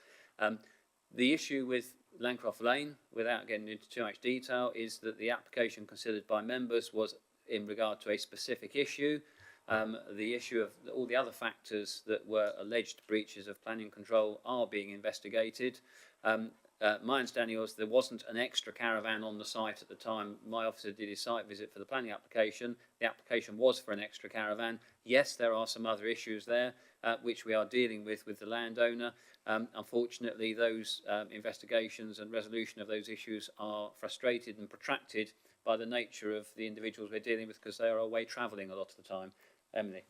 The issue with Lancroft Lane, without getting into too much detail, is that the application considered by members was in regard to a specific issue. The issue of all the other factors that were alleged breaches of planning control are being investigated. My understanding was there wasn't an extra caravan on the site at the time my officer did his site visit for the planning application. The application was for an extra caravan. Yes, there are some other issues there which we are dealing with the landowner. Unfortunately, those investigations and resolution of those issues are frustrated and protracted by the nature of the individuals we're dealing with because they are away travelling a lot of the time. Emily.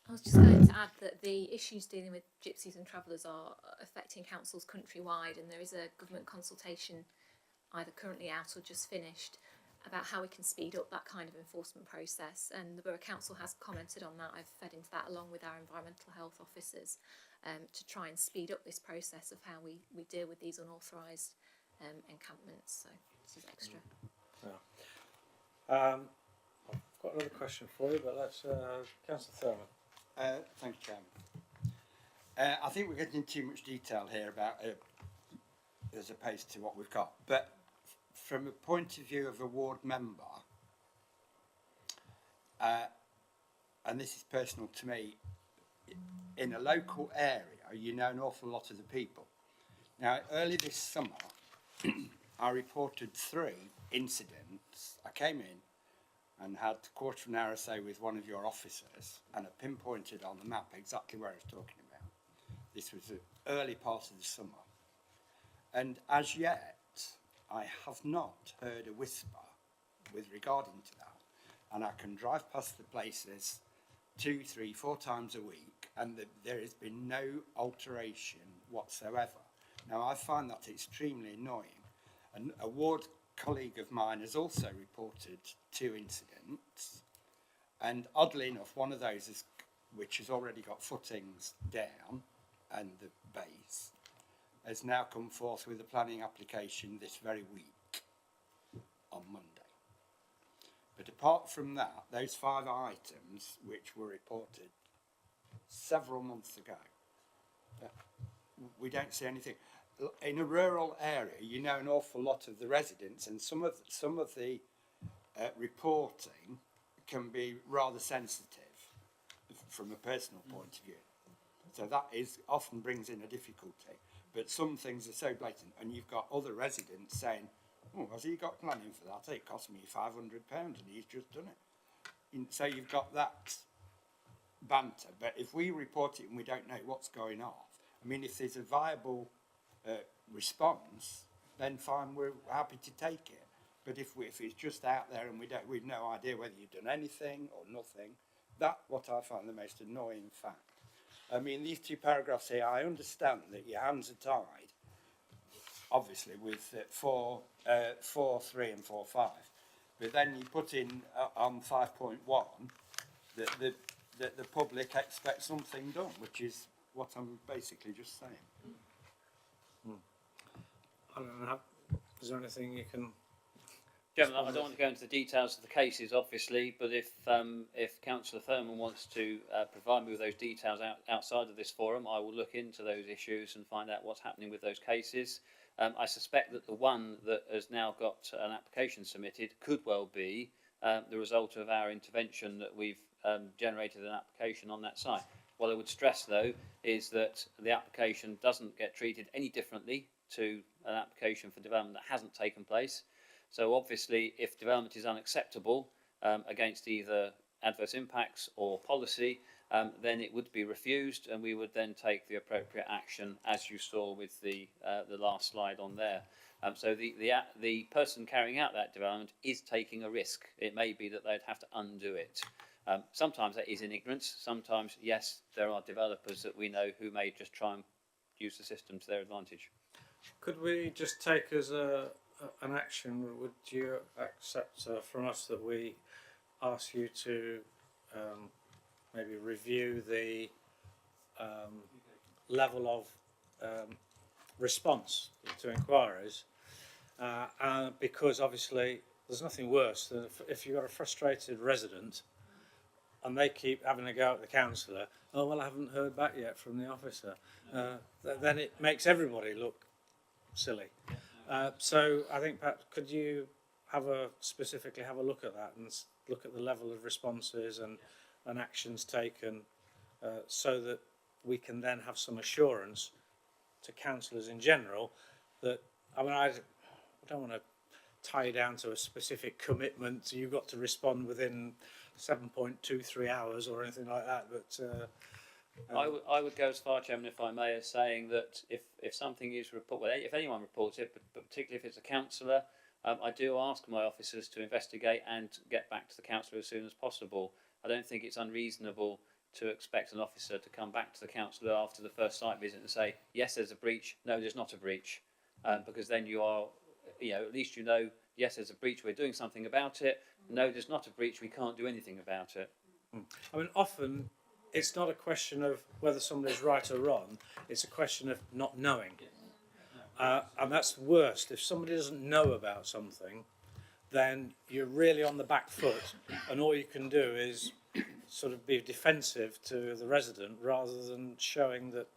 I was just going to add that the issues dealing with gypsies and travellers are affecting councils countrywide, and there is a government consultation either currently out or just finished about how we can speed up that kind of enforcement process, and the Borough Council has commented on that. I've fed into that along with our environmental health officers to try and speed up this process of how we deal with these unauthorised encampments. So this is extra. Yeah. I've got another question for you, but let's Councillor Thurman. Thanks, Chairman. I think we're getting too much detail here about as opposed to what we've got. But from a point of view of a ward member, and this is personal to me, in a local area, you know an awful lot of the people. Now, early this summer, I reported 3 incidents. I came in and had a quarter of an hour or so with one of your officers, and I pinpointed on the map exactly where I was talking about. This was the early part of the summer. And as yet, I have not heard a whisper with regarding to that. And I can drive past the places 2, 3, 4 times a week, and there has been no alteration whatsoever. Now, I find that extremely annoying. And a ward colleague of mine has also reported 2 incidents, and oddly enough, one of those is, which has already got footings down and the base, has now come forth with a planning application this very week on Monday. But apart from that, those 5 items which were reported several months ago, we don't see anything. In a rural area, you know an awful lot of the residents, and some of the reporting can be rather sensitive from a personal point of view. So that often brings in a difficulty. But some things are so blatant, and you've got other residents saying, "Oh, has he got planning for that? It cost me £500, and he's just done it." So you've got that banter. But if we report it and we don't know what's going on, I mean, if there's a viable response, then fine, we're happy to take it. But if it's just out there and we've no idea whether you've done anything or nothing, that's what I find the most annoying fact. I mean, these 2 paragraphs here, I understand that your hands are tied, obviously, with 4.3 and 4.5, but then you put in on 5.1 that the public expects something done, which is what I'm basically just saying. I don't know. Is there anything you can? Gentlemen, I don't want to go into the details of the cases, obviously, but if Councillor Thurman wants to provide me with those details outside of this forum, I will look into those issues and find out what's happening with those cases. I suspect that the one that has now got an application submitted could well be the result of our intervention, that we've generated an application on that site. What I would stress, though, is that the application doesn't get treated any differently to an application for development that hasn't taken place. So obviously, if development is unacceptable against either adverse impacts or policy, then it would be refused, and we would then take the appropriate action, as you saw with the last slide on there. So the person carrying out that development is taking a risk. It may be that they'd have to undo it. Sometimes that is in ignorance. Sometimes, yes, there are developers that we know who may just try and use the system to their advantage. Could we just take as an action? Would you accept from us that we ask you to maybe review the level of response to inquiries? Because obviously there's nothing worse than if you've got a frustrated resident and they keep having a go at the councillor. "Oh, well, I haven't heard back yet from the officer." Then it makes everybody look silly. So I think perhaps could you specifically have a look at that and look at the level of responses and and actions taken, so that we can then have some assurance to councillors in general that, I mean, I don't want to tie you down to a specific commitment. You've got to respond within 7.23 hours or anything like that, but I would go as far, Chairman, if I may, as saying that if something is reported, well, if anyone reports it, but particularly if it's a councillor, I do ask my officers to investigate and get back to the councillor as soon as possible. I don't think it's unreasonable to expect an officer to come back to the councillor after the first site visit and say, yes, there's a breach, no, there's not a breach, because then you are, at least you know, yes, there's a breach, we're doing something about it, no, there's not a breach, we can't do anything about it. I mean, often it's not a question of whether somebody's right or wrong, it's a question of not knowing. And that's worst. If somebody doesn't know about something, then you're really on the back foot, and all you can do is sort of be defensive to the resident rather than showing that,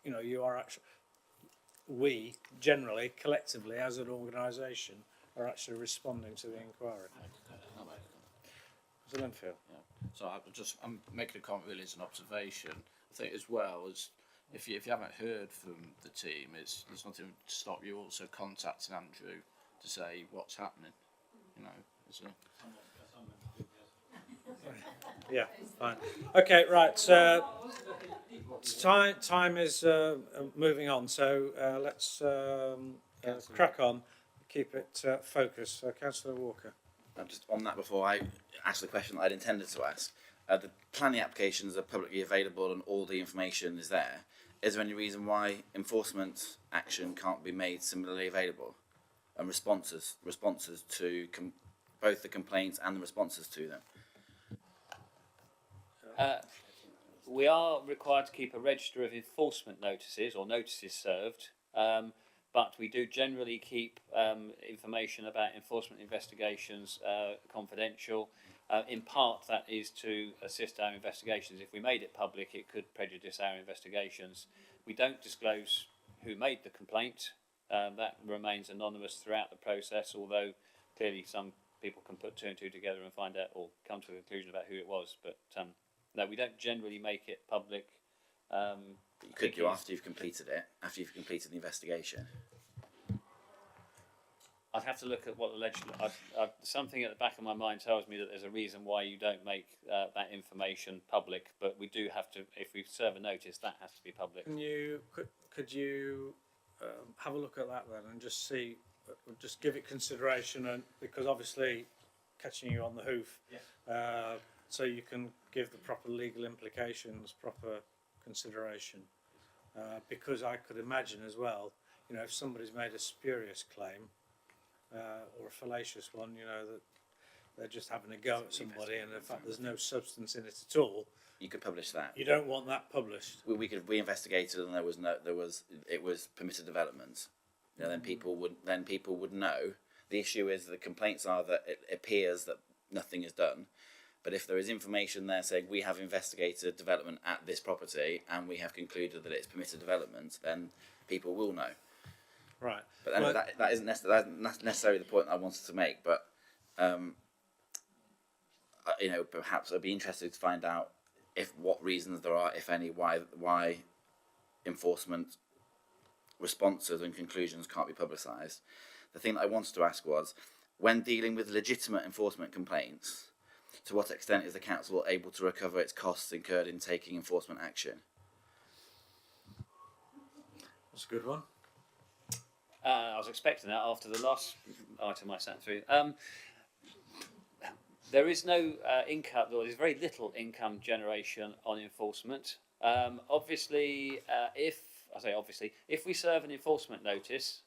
you are actually, we generally, collectively, as an organisation, are actually responding to the inquiry. Mr. Linfield. So I'm making a comment really as an observation. I think as well as if you haven't heard from the team, there's nothing to stop you also contacting Andrew to say what's happening. Yeah, fine. Okay, right. Time is moving on, so let's crack on. Keep it focused. Councillor Walker. Just on that, before I ask the question that I'd intended to ask, the planning applications are publicly available and all the information is there. Is there any reason why enforcement action can't be made similarly available, and responses to both the complaints and the responses to them? We are required to keep a register of enforcement notices or notices served, but we do generally keep information about enforcement investigations confidential. In part, that is to assist our investigations. If we made it public, it could prejudice our investigations. We don't disclose who made the complaint. That remains anonymous throughout the process, although clearly some people can put two and two together and find out or come to a conclusion about who it was. But no, we don't generally make it public. But you could do after you've completed it, after you've completed the investigation. I'd have to look at what the legislation. Something at the back of my mind tells me that there's a reason why you don't make that information public, but we do have to. If we serve a notice, that has to be public. Could you have a look at that then and just see, just give it consideration, and because obviously catching you on the hoof, so you can give the proper legal implications proper consideration, because I could imagine as well, if somebody's made a spurious claim. Or a fallacious one, that they're just having a go at somebody, and in fact there's no substance in it at all. You could publish that. You don't want that published. We investigated, and it was permitted development. Then people would know. The issue is the complaints are that it appears that nothing is done, but if there is information there saying we have investigated development at this property and we have concluded that it's permitted development, then people will know. Right. But anyway, that isn't necessarily the point I wanted to make. But perhaps I'd be interested to find out what reasons there are, if any, why enforcement responses and conclusions can't be publicised. The thing that I wanted to ask was, when dealing with legitimate enforcement complaints, to what extent is the council able to recover its costs incurred in taking enforcement action? That's a good one. I was expecting that after the last item I sat through. There is no income, or there's very little income generation on enforcement. Obviously, if we serve an enforcement notice,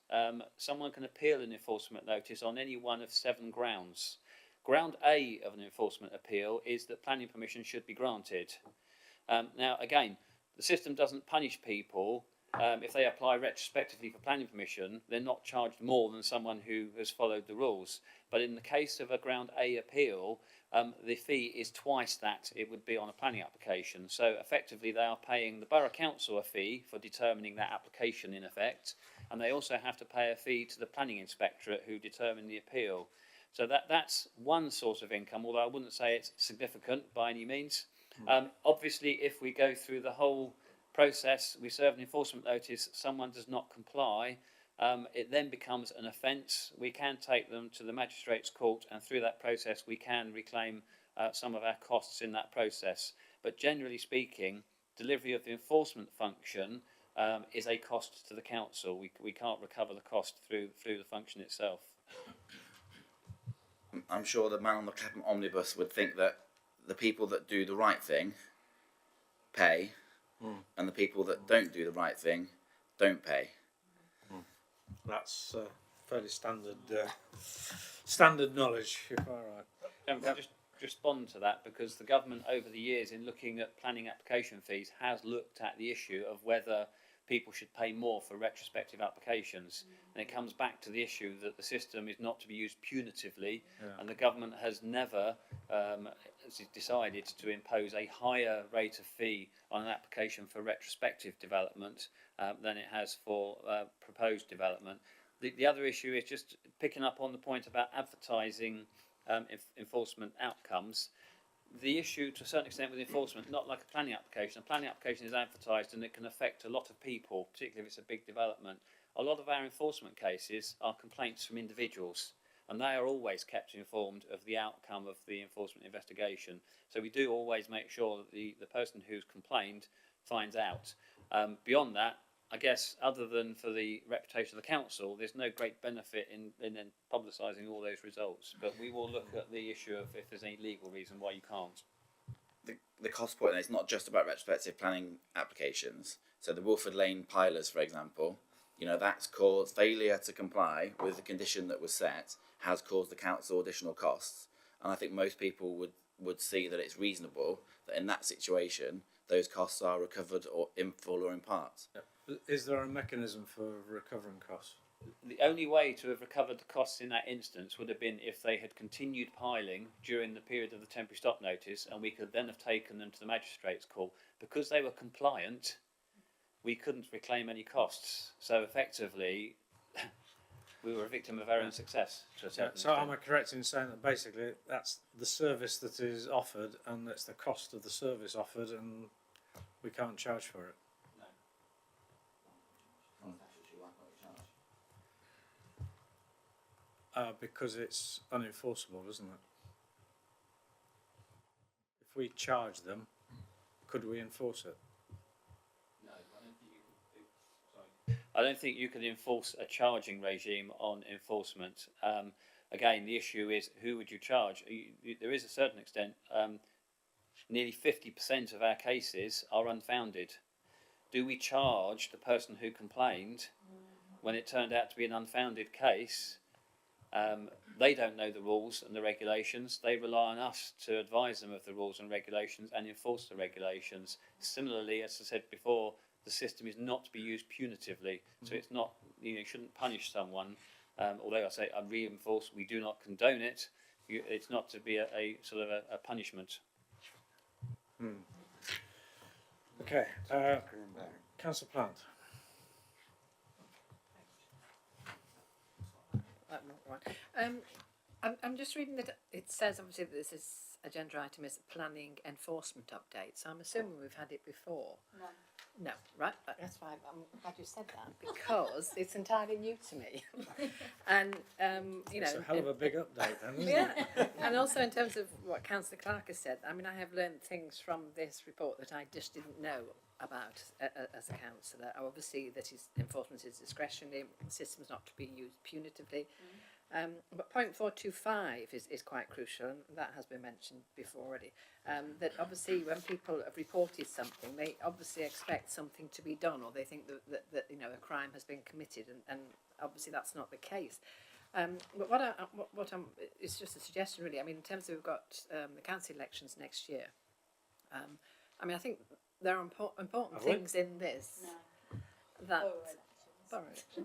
someone can appeal an enforcement notice on any one of 7 grounds. Ground A of an enforcement appeal is that planning permission should be granted. Now, again, the system doesn't punish people. If they apply retrospectively for planning permission, they're not charged more than someone who has followed the rules. But in the case of a Ground A appeal, the fee is twice that it would be on a planning application. So effectively they are paying the Borough Council a fee for determining that application in effect, and they also have to pay a fee to the Planning Inspectorate who determine the appeal. So that's one source of income, although I wouldn't say it's significant by any means. Obviously, if we go through the whole process, we serve an enforcement notice, someone does not comply, it then becomes an offence. We can take them to the magistrates' court, and through that process we can reclaim some of our costs in that process. But generally speaking, delivery of the enforcement function is a cost to the council. We can't recover the cost through the function itself. I'm sure the man on the Clapham omnibus would think that the people that do the right thing pay, and the people that don't do the right thing don't pay. That's fairly standard knowledge, if I'm right. Can I just respond to that, because the government over the years, in looking at planning application fees, has looked at the issue of whether people should pay more for retrospective applications, and it comes back to the issue that the system is not to be used punitively, and the government has never decided to impose a higher rate of fee on an application for retrospective development than it has for proposed development. The other issue is just picking up on the point about advertising enforcement outcomes. The issue, to a certain extent, with enforcement, not like a planning application. A planning application is advertised and it can affect a lot of people, particularly if it's a big development. A lot of our enforcement cases are complaints from individuals, and they are always kept informed of the outcome of the enforcement investigation. So we do always make sure that the person who's complained finds out. Beyond that, I guess, other than for the reputation of the council, there's no great benefit in then publicising all those results. But we will look at the issue of if there's any legal reason why you can't. The cost point is not just about retrospective planning applications. So the Wolford Lane pilers, for example, you know, that's caused failure to comply with the condition that was set has caused the council additional costs. And I think most people would see that it's reasonable that in that situation, those costs are recovered or in full or in part. Is there a mechanism for recovering costs? The only way to have recovered the costs in that instance would have been if they had continued piling during the period of the temporary stop notice, and we could then have taken them to the magistrate's court. Because they were compliant, we couldn't reclaim any costs. So effectively, we were a victim of our own success to a certain extent. Am I correct in saying that basically that's the service that is offered, and that's the cost of the service offered, and we can't charge for it? Because it's unenforceable, isn't it? If we charge them, could we enforce it? No, I don't think you could enforce a charging regime on enforcement. Again, the issue is who would you charge? There is a certain extent, nearly 50% of our cases are unfounded. Do we charge the person who complained when it turned out to be an unfounded case? They don't know the rules and the regulations. They rely on us to advise them of the rules and regulations and enforce the regulations. Similarly, as I said before, the system is not to be used punitively. So it's not, you shouldn't punish someone. Although I say, I reinforce, we do not condone it. It's not to be a sort of a punishment. Okay, Councillor Plant. I'm just reading that it says obviously that this is agenda item is planning enforcement update. So I'm assuming we've had it before. No, right? That's fine. I'm glad you said that because it's entirely new to me. And you know, it's a hell of a big update, then, isn't yeah. it? And also in terms of what Councillor Clark has said, I mean, I have learned things from this report that I just didn't know about as a councillor. Obviously, that is enforcement is discretionary. The system's not to be used punitively. But point 425 is quite crucial, and that has been mentioned before already. That obviously when people have reported something, they obviously expect something to be done, or they think that you know a crime has been committed, and obviously that's not the case. But what I'm it's just a suggestion really. I mean, in terms of we've got the council elections next year. I mean, I think there are important things in this that.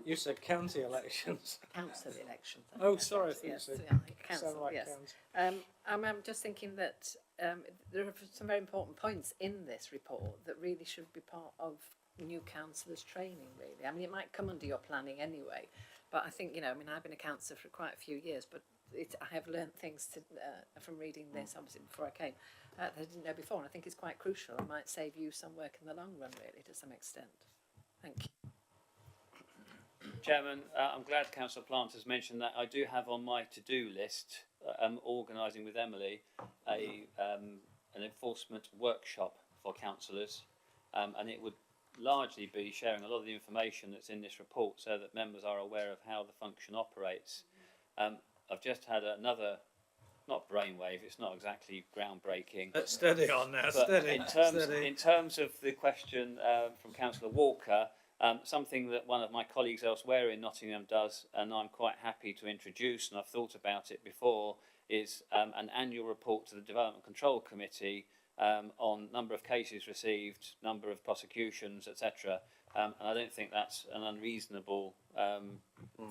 You said county elections. Council elections. Oh, sorry, I think yes, you said council. like Yes. county. I'm just thinking that there are some very important points in this report that really should be part of new councillors' training. Really, I mean, it might come under your planning anyway, but I think I mean, I've been a councillor for quite a few years, but I have learnt things from reading this, obviously, before I came, that I didn't know before, and I think it's quite crucial. It might save you some work in the long run, really, to some extent. Thank you. Chairman, I'm glad Councillor Plant has mentioned that. I do have on my to-do list, organising with Emily, an enforcement workshop for councillors, and it would largely be sharing a lot of the information that's in this report so that members are aware of how the function operates. I've just had another, not brainwave, it's not exactly groundbreaking. Steady on now, But steady. in terms of the question from Councillor Walker, something that one of my colleagues elsewhere in Nottingham does, and I'm quite happy to introduce, and I've thought about it before, is an annual report to the Development Control Committee on number of cases received, number of prosecutions, etc. And I don't think that's an unreasonable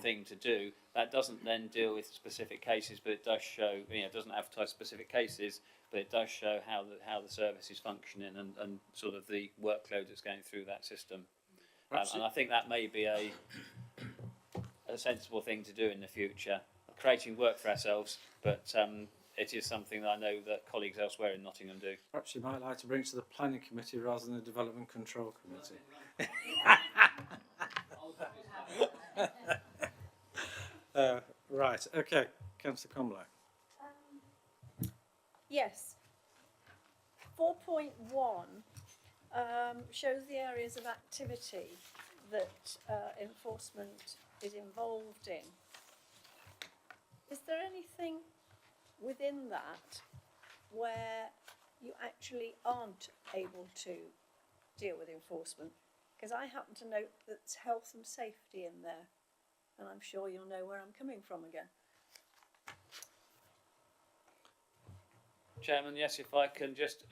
thing to do. That doesn't then deal with specific cases, but it does show, it doesn't advertise specific cases, but it does show how the service is functioning and sort of the workload that's going through that system. And I think that may be a sensible thing to do in the future, creating work for ourselves, but it is something that I know that colleagues elsewhere in Nottingham do. Perhaps you might like to bring it to the Planning Committee rather than the Development Control Committee. Right, okay. Councillor Comlock. Yes. 4.1 shows the areas of activity that enforcement is involved in. Is there anything within that where you actually aren't able to deal with enforcement? Because I happen to note that's health and safety in there, and I'm sure you'll know where I'm coming from again. Chairman, yes, if I can just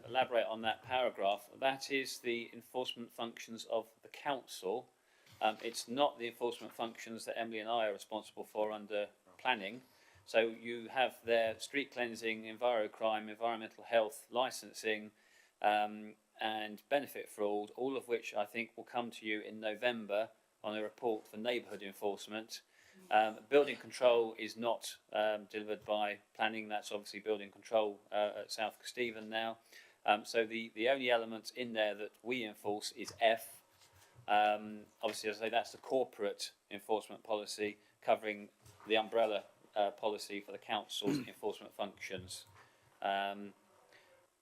elaborate on that paragraph. That is the enforcement functions of the council. It's not the enforcement functions that Emily and I are responsible for under planning. So you have their street cleansing, envirocrime, environmental health, licensing, and benefit fraud, all of which I think will come to you in November on a report for neighbourhood enforcement. Building control is not delivered by planning. That's obviously building control at South Kesteven now. So the only element in there that we enforce is F. Obviously, as I say, that's the corporate enforcement policy covering the umbrella policy for the council's enforcement functions.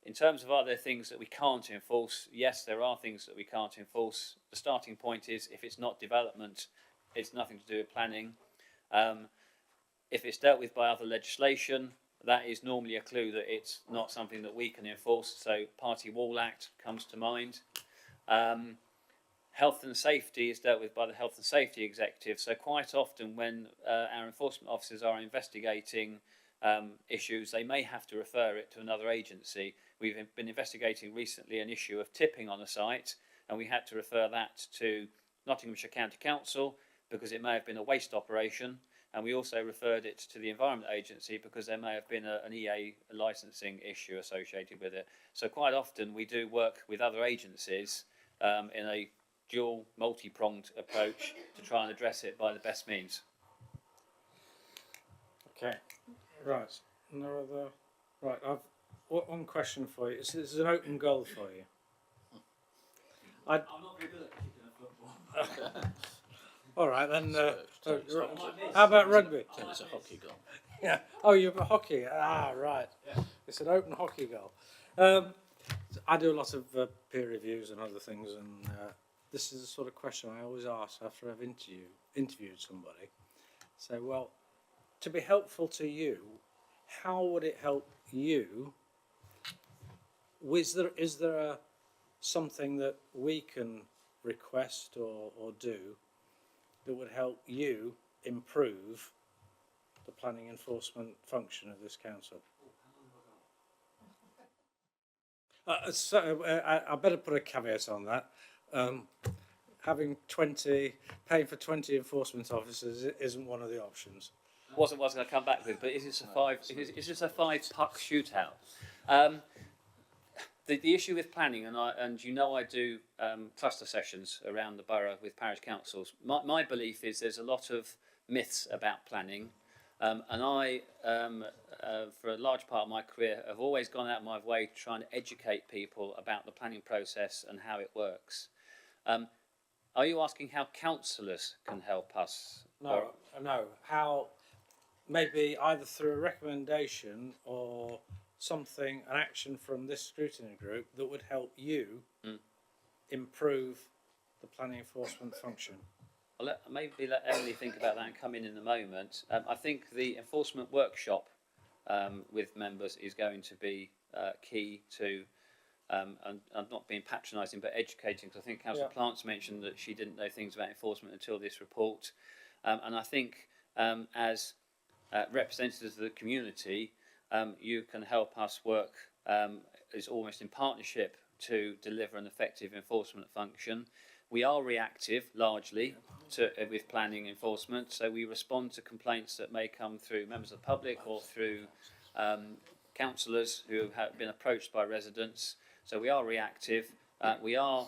In terms of other things that we can't enforce, yes, there are things that we can't enforce. The starting point is if it's not development, it's nothing to do with planning. If it's dealt with by other legislation, that is normally a clue that it's not something that we can enforce. So Party Wall Act comes to mind. Health and safety is dealt with by the Health and Safety Executive. So quite often when our enforcement officers are investigating issues, they may have to refer it to another agency. We've been investigating recently an issue of tipping on a site, and we had to refer that to Nottinghamshire County Council because it may have been a waste operation, and we also referred it to the Environment Agency because there may have been an EA licensing issue associated with it. So quite often we do work with other agencies in a dual, multi-pronged approach to try and address it by the best means. Okay, right. No other. Right, I've one question for you. This is an open goal for you. I'm not very good at kicking a football. All right, then. How about rugby? It's a hockey goal. Yeah. Oh, you've got hockey. Ah, right. Yeah. It's an open hockey goal. I do a lot of peer reviews and other things, and this is the sort of question I always ask after I've interviewed somebody. So, well, to be helpful to you, how would it help you? Is there something that we can request or do that would help you improve the planning enforcement function of this council? I better put a caveat on that. Paying for 20 enforcement officers isn't one of the options. Wasn't what I was going to come back with, but is this a five puck shootout? The issue with planning, and you know I do cluster sessions around the borough with parish councils. My belief is there's a lot of myths about planning. And I, for a large part of my career, have always gone out of my way trying to educate people about the planning process and how it works. Are you asking how councillors can help us? No, no. How, maybe either through a recommendation or something, an action from this scrutiny group that would help you improve the planning enforcement function. I'll maybe let Emily think about that and come in a moment. I think the enforcement workshop with members is going to be key to, and not being patronising but educating, because I think Councillor Plants mentioned that she didn't know things about enforcement until this report. And I think as representatives of the community, you can help us work is almost in partnership to deliver an effective enforcement function. We are reactive largely with planning enforcement, so we respond to complaints that may come through members of the public or through councillors who have been approached by residents. So we are reactive. We are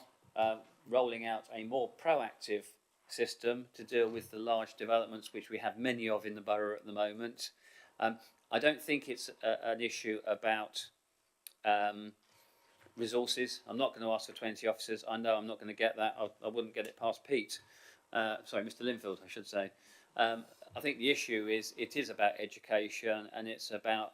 rolling out a more proactive system to deal with the large developments which we have many of in the borough at the moment. I don't think it's an issue about resources. I'm not going to ask for 20 officers. I know I'm not going to get that. I wouldn't get it past Pete. Sorry, Mr. Linfield, I should say. I think the issue is it is about education, and it's about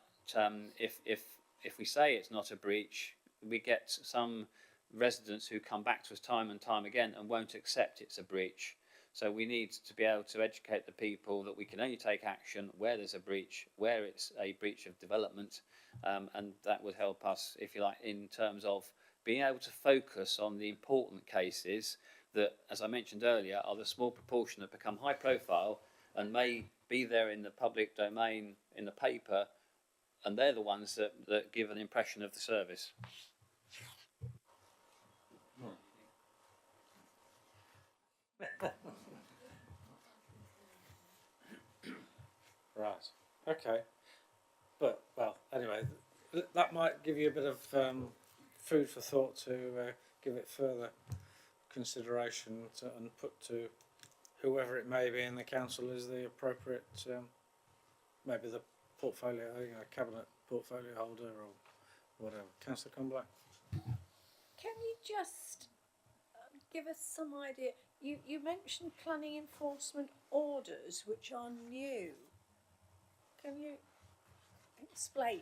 if we say it's not a breach, we get some residents who come back to us time and time again and won't accept it's a breach. So we need to be able to educate the people that we can only take action where there's a breach, where it's a breach of development, and that would help us, if you like, in terms of being able to focus on the important cases that, as I mentioned earlier, are the small proportion that become high profile and may be there in the public domain, in the paper, and they're the ones that give an impression of the service. Right. Okay. But, well, anyway, that might give you a bit of food for thought to give it further consideration and put to whoever it may be in the council as the appropriate, maybe the portfolio, cabinet portfolio holder or whatever. Councillor Comblack. Can you just give us some idea? You mentioned planning enforcement orders, which are new. Can you explain?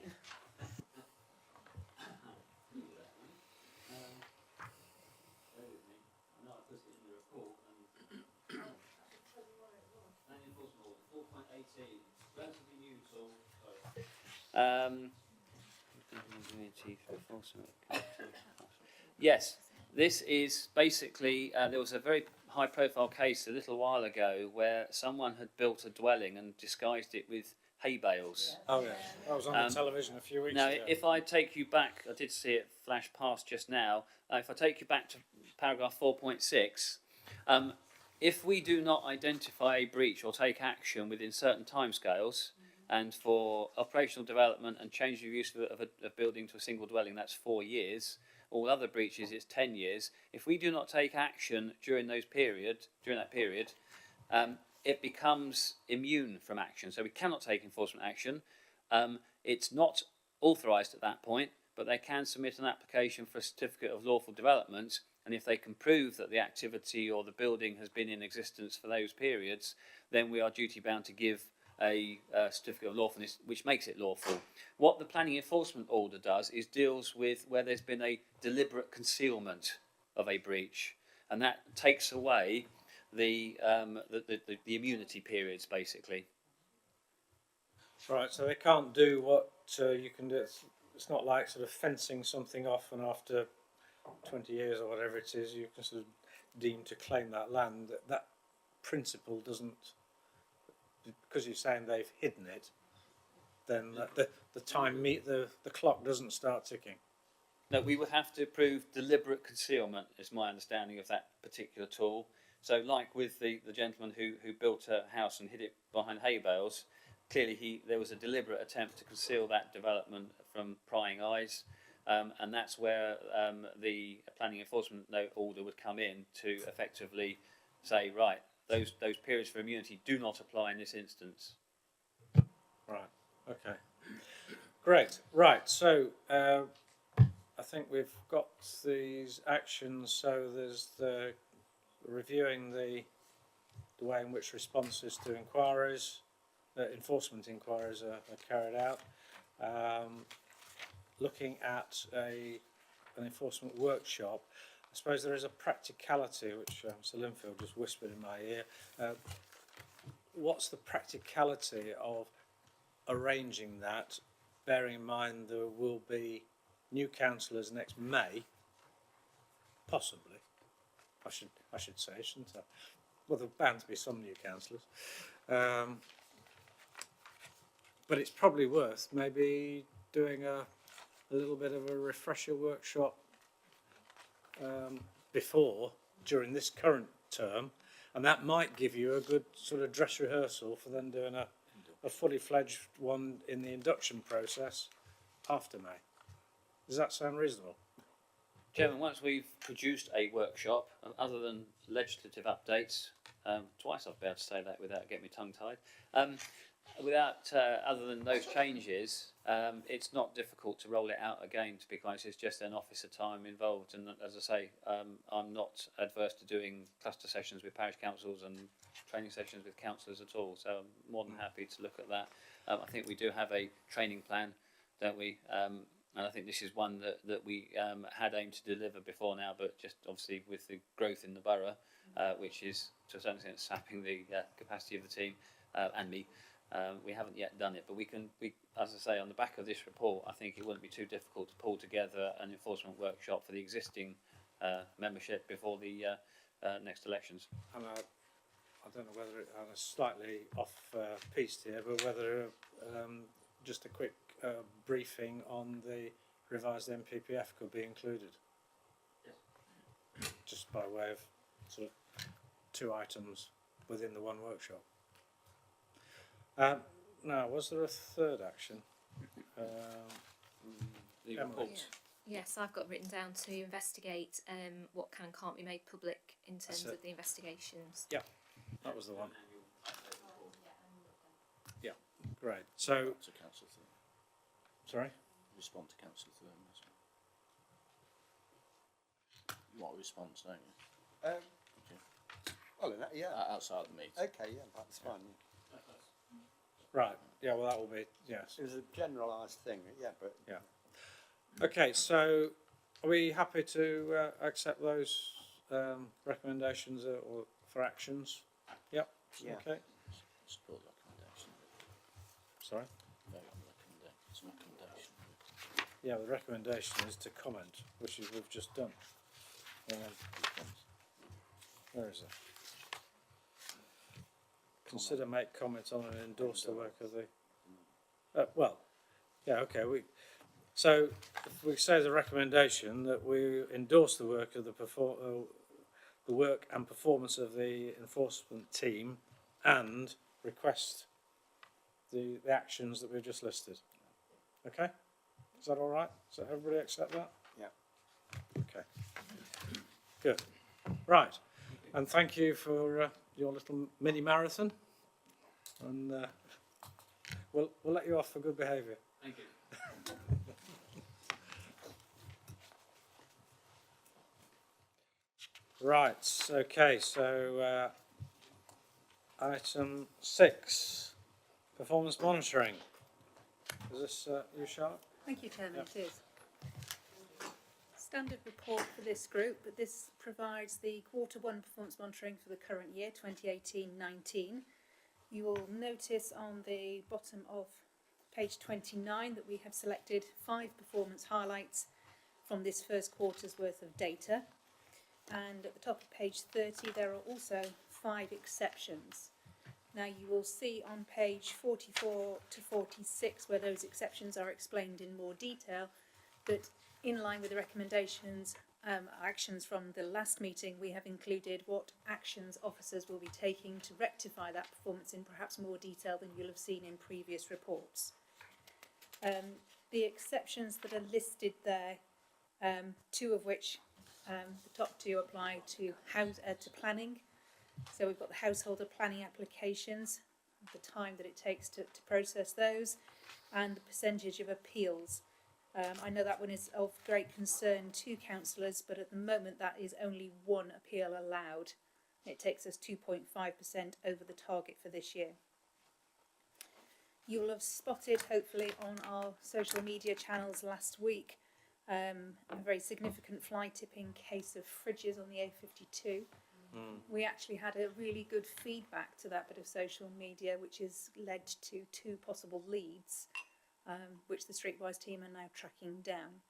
Yes, this is basically, there was a very high profile case a little while ago where someone had built a dwelling and disguised it with hay bales. Oh yeah, that was on the television a few weeks ago. Now, if I take you back, I did see it flash past just now, if I take you back to paragraph 4.6, if we do not identify a breach or take action within certain timescales, and for operational development and change of use of a building to a single dwelling, that's 4 years. All other breaches, it's 10 years. If we do not take action during that period, it becomes immune from action. So we cannot take enforcement action. It's not authorised at that point, but they can submit an application for a certificate of lawful development. And if they can prove that the activity or the building has been in existence for those periods, then we are duty bound to give a certificate of lawfulness, which makes it lawful. What the planning enforcement order does is deals with where there's been a deliberate concealment of a breach, and that takes away the immunity periods, basically. Right, so they can't do what you can do. It's not like sort of fencing something off and after 20 years or whatever it is, you can sort of deem to claim that land. That principle doesn't, because you're saying they've hidden it, then the clock doesn't start ticking. No, we would have to prove deliberate concealment, is my understanding of that particular tool. So like with the gentleman who built a house and hid it behind hay bales, clearly there was a deliberate attempt to conceal that development from prying eyes, and that's where the planning enforcement order would come in to effectively say, right, those periods for immunity do not apply in this instance. Right. Okay. Great. Right. So I think we've got these actions. So there's the reviewing the way in which responses to inquiries, enforcement inquiries are carried out. Looking at an enforcement workshop. I suppose there is a practicality which Sir Linfield just whispered in my ear. What's the practicality of arranging that, bearing in mind there will be new councillors next May, possibly, I should say, shouldn't I? Well, there are bound to be some new councillors. But it's probably worth maybe doing a little bit of a refresher workshop during this current term, and that might give you a good sort of dress rehearsal for then doing a fully fledged one in the induction process after May. Does that sound reasonable? Chairman, once we've produced a workshop, other than legislative updates, twice I've been able to say that without getting me tongue-tied, other than those changes, it's not difficult to roll it out again, to be honest. It's just an officer time involved, and as I say, I'm not adverse to doing cluster sessions with parish councils and training sessions with councillors at all, so I'm more than happy to look at that. I think we do have a training plan, don't we? And I think this is one that we had aimed to deliver before now, but just obviously with the growth in the borough, which is to a certain extent sapping the capacity of the team and me, we haven't yet done it. But we, as I say, on the back of this report, I think it wouldn't be too difficult to pull together an enforcement workshop for the existing membership before the next elections. And I don't know whether I'm slightly off piste here, but whether just a quick briefing on the revised MPPF could be included. Yes. Just by way of sort of 2 items within the one workshop. Now, was there a third action? The Emma? report. Yes, I've got written down to investigate what can and can't be made public in terms of the investigations. Yeah, that was the one. Yeah, great. So, To Council Thurman. sorry? Respond to Council Thurman as well. What response, don't you? Well, yeah. Outside the meeting. Okay, yeah, that's fine. Right, yeah, well that will be, yes. It was a generalised thing, yeah, but... Yeah. Okay, so are we happy to accept those recommendations or for actions? Yep, Yeah. okay. Support recommendation. Sorry? Vote on recommendation. Yeah, the recommendation is to comment, which is we've just done. Where is it? Consider make comment on and endorse the work of the. Well, yeah, okay. So if we say the recommendation that we endorse the work of the work and performance of the enforcement team, and request the actions that we've just listed. Okay, is that all right? Does everybody accept that? Yeah. Okay. Good. Right, and thank you for your little mini marathon, and we'll let you off for good behaviour. Thank you. Right, okay, so item 6, performance monitoring. Is this you, Charlotte? Thank you, Chairman, Yep. it is. Standard report for this group, but this provides the Q1 performance monitoring for the current year, 2018-19. You will notice on the bottom of page 29 that we have selected 5 performance highlights from this first quarter's worth of data. And at the top of page 30 there are also 5 exceptions. Now you will see on page 44 to 46 where those exceptions are explained in more detail that in line with the recommendations, actions from the last meeting, we have included what actions officers will be taking to rectify that performance in perhaps more detail than you'll have seen in previous reports. The exceptions that are listed there, 2 of which, the top 2 apply to planning. So we've got the householder planning applications, the time that it takes to process those, and the percentage of appeals. I know that one is of great concern to councillors, but at the moment that is only one appeal allowed. It takes us 2.5% over the target for this year. You will have spotted, hopefully, on our social media channels last week, a very significant fly tipping case of fridges on the A52. We actually had a really good feedback to that bit of social media, which has led to 2 possible leads, which the Streetwise team are now tracking down.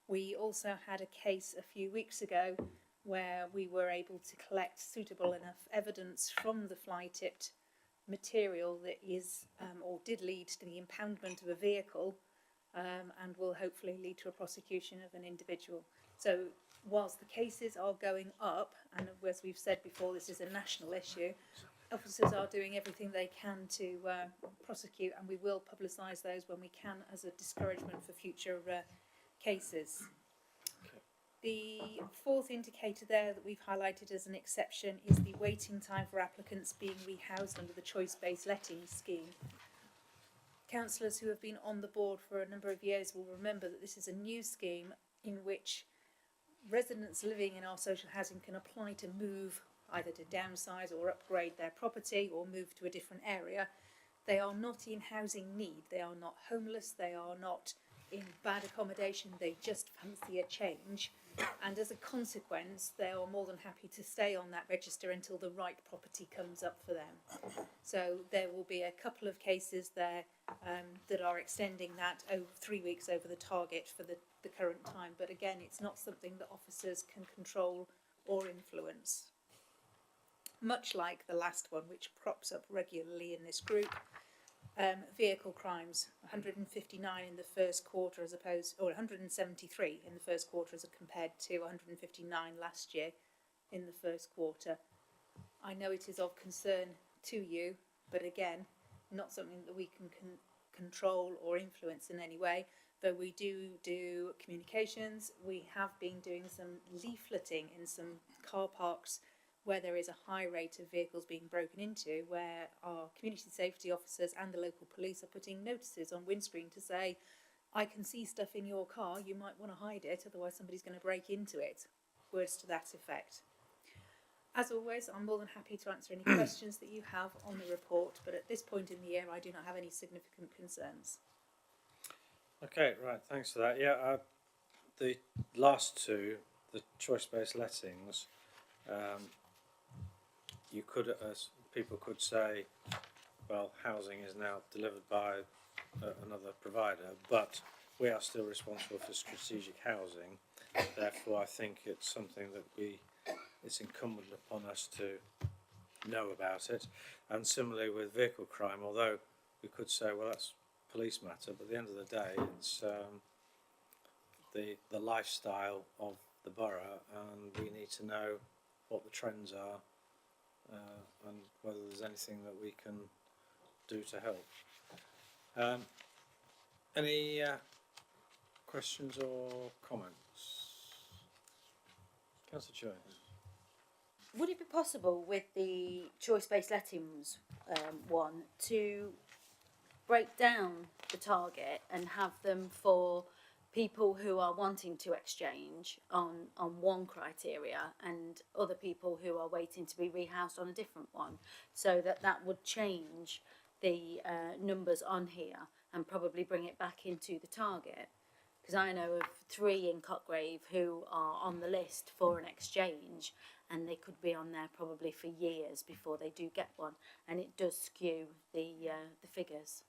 We also had a case a few weeks ago where we were able to collect suitable enough evidence from the fly tipped material that is or did lead to the impoundment of a vehicle, and will hopefully lead to a prosecution of an individual. So whilst the cases are going up, and as we've said before, this is a national issue, officers are doing everything they can to prosecute, and we will publicise those when we can as a discouragement for future cases. The 4th indicator there that we've highlighted as an exception is the waiting time for applicants being rehoused under the choice-based letting scheme. Councillors who have been on the board for a number of years will remember that this is a new scheme in which residents living in our social housing can apply to move, either to downsize or upgrade their property or move to a different area. They are not in housing need, they are not homeless, they are not in bad accommodation, they just fancy a change, and as a consequence they are more than happy to stay on that register until the right property comes up for them. So there will be a couple of cases there that are extending that over 3 weeks over the target for the current time, but again it's not something that officers can control or influence. Much like the last one, which crops up regularly in this group, vehicle crimes, 159 in the first quarter as opposed, or 173 in the first quarter as compared to 159 last year in the first quarter. I know it is of concern to you, but again, not something that we can control or influence in any way. Though we do communications, we have been doing some leafleting in some car parks where there is a high rate of vehicles being broken into, where our community safety officers and the local police are putting notices on windscreen to say, I can see stuff in your car, you might want to hide it, otherwise somebody's going to break into it. Words to that effect. As always, I'm more than happy to answer any questions that you have on the report, but at this point in the year I do not have any significant concerns. Okay, right, thanks for that. Yeah, the last 2, the choice-based lettings, you could, people could say, well, housing is now delivered by another provider, but we are still responsible for strategic housing. Therefore, I think it's something that it's incumbent upon us to know about it. And similarly with vehicle crime, although we could say, well, that's police matter, but at the end of the day, it's the lifestyle of the borough, and we need to know what the trends are, and whether there's anything that we can do to help. Any questions or comments? Councillor Jones. Would it be possible with the choice-based lettings one to break down the target and have them for people who are wanting to exchange on one criteria and other people who are waiting to be rehoused on a different one, so that would change the numbers on here and probably bring it back into the target? Because I know of 3 in Cotgrave who are on the list for an exchange, and they could be on there probably for years before they do get one, and it does skew the figures.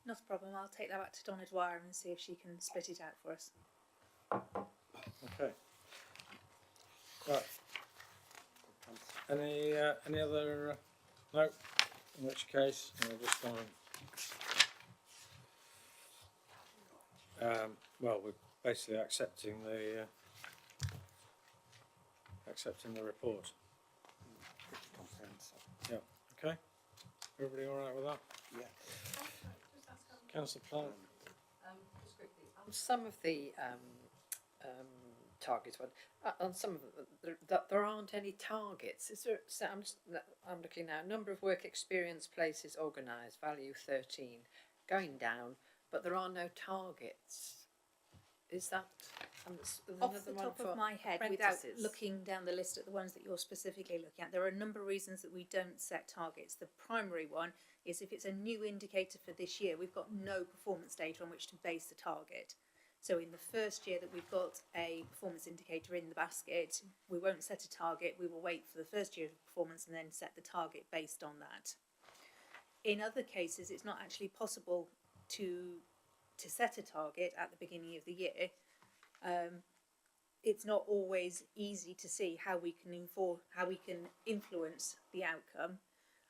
Not a problem, I'll take that back to Donna Dwyer and see if she can split it out for us. Okay. Right. Any other? No. In which case, we'll just go on. Well, we're basically accepting the report. Yeah. Okay. Everybody all right with that? Yeah. Councillor Plant. Some of the targets, but on some of them, there aren't any targets. Is there? So I'm looking now. Number of work experience places organised, value 13, going down, but there are no targets. Is that? Off the top of my head, without looking down the list at the ones that you're specifically looking at, there are a number of reasons that we don't set targets. The primary one is if it's a new indicator for this year, we've got no performance data on which to base the target. So in the first year that we've got a performance indicator in the basket, we won't set a target, we will wait for the first year of performance and then set the target based on that. In other cases, it's not actually possible to set a target at the beginning of the year. It's not always easy to see how we can influence the outcome.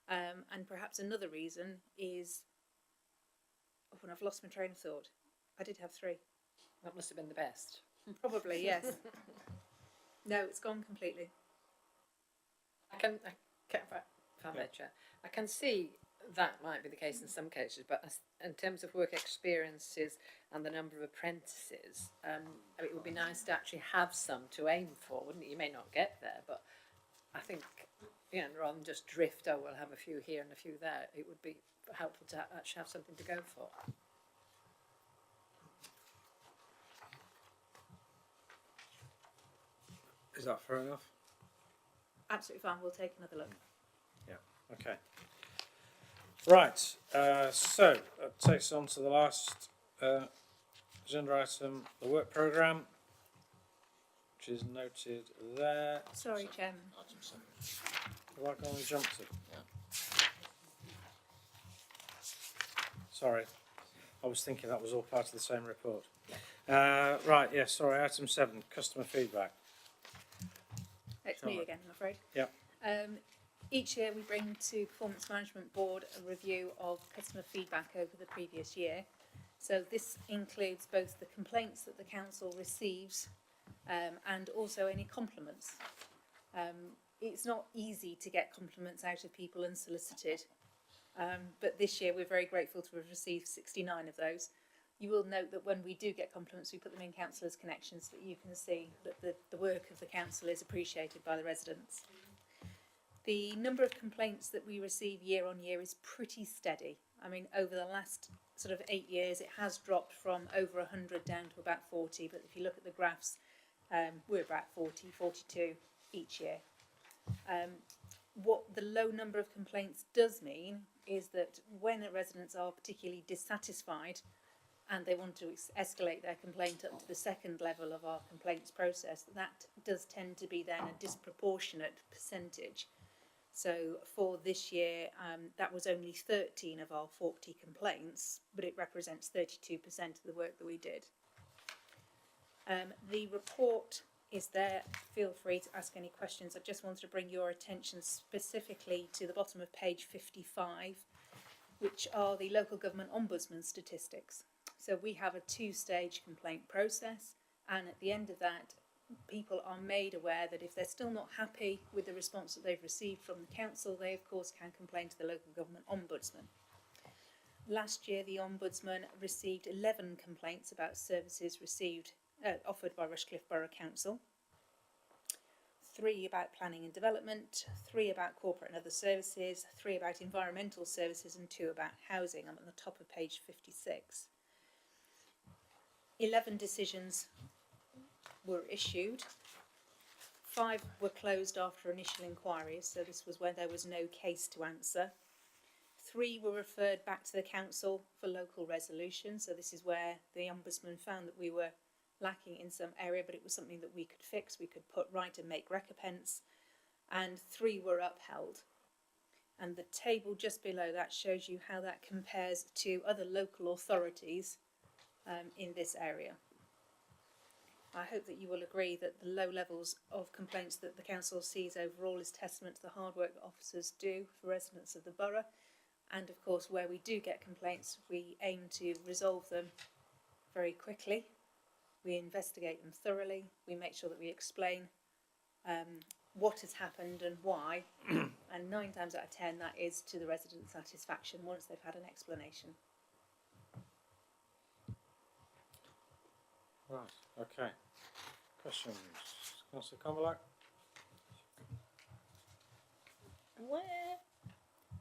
And perhaps another reason is, oh, and I've lost my train of thought. I did have 3. That must have been the best. Probably, yes. No, it's gone completely. I can see that might be the case in some cases, but in terms of work experiences and the number of apprentices, it would be nice to actually have some to aim for, wouldn't it? You may not get there, but I think, rather than just drift, we'll have a few here and a few there, it would be helpful to actually have something to go for. Is that fair enough? Absolutely fine, we'll take another look. Yeah, okay. Right, so that takes us on to the last agenda item, the work programme, which is noted there. Sorry, Chairman. Have I gone and jumped to? Sorry, I was thinking that was all part of the same report. Right, yes, sorry, item 7, customer feedback. It's me again, I'm afraid. Yep. Each year we bring to Performance Management Board a review of customer feedback over the previous year. So this includes both the complaints that the council receives and also any compliments. It's not easy to get compliments out of people unsolicited, but this year we're very grateful to have received 69 of those. You will note that when we do get compliments, we put them in councillors' connections so that you can see that the work of the council is appreciated by the residents. The number of complaints that we receive year on year is pretty steady. I mean, over the last sort of 8 years, it has dropped from over 100 down to about 40, but if you look at the graphs, we're about 40, 42 each year. What the low number of complaints does mean is that when residents are particularly dissatisfied and they want to escalate their complaint up to the second level of our complaints process, that does tend to be then a disproportionate percentage. So for this year, that was only 13 of our 40 complaints, but it represents 32% of the work that we did. The report is there. Feel free to ask any questions. I just wanted to bring your attention specifically to the bottom of page 55, which are the local government ombudsman statistics. So we have a 2-stage complaint process, and at the end of that, people are made aware that if they're still not happy with the response that they've received from the council, they of course can complain to the local government ombudsman. Last year, the ombudsman received 11 complaints about services offered by Rushcliffe Borough Council, 3 about planning and development, 3 about corporate and other services, 3 about environmental services, and 2 about housing. I'm at the top of page 56. 11 decisions were issued. 5 were closed after initial inquiries, so this was where there was no case to answer. 3 were referred back to the council for local resolution, so this is where the ombudsman found that we were lacking in some area, but it was something that we could fix, we could put right and make recompense, and 3 were upheld. And the table just below that shows you how that compares to other local authorities in this area. I hope that you will agree that the low levels of complaints that the council sees overall is testament to the hard work that officers do for residents of the borough, and of course where we do get complaints we aim to resolve them very quickly. We investigate them thoroughly, we make sure that we explain what has happened and why, and 9 times out of 10 that is to the residents' satisfaction once they've had an explanation. Right, okay. Questions? Councillor Convalac?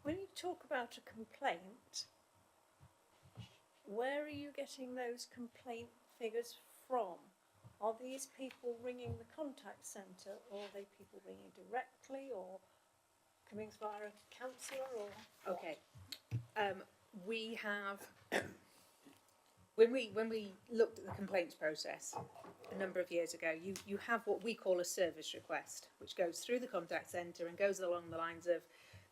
When you talk about a complaint, where are you getting those complaint figures from? Are these people ringing the contact centre, or are they people ringing directly, or coming via a counsellor, or? Okay. We have, when we looked at the complaints process a number of years ago, you have what we call a service request, which goes through the contact centre and goes along the lines of,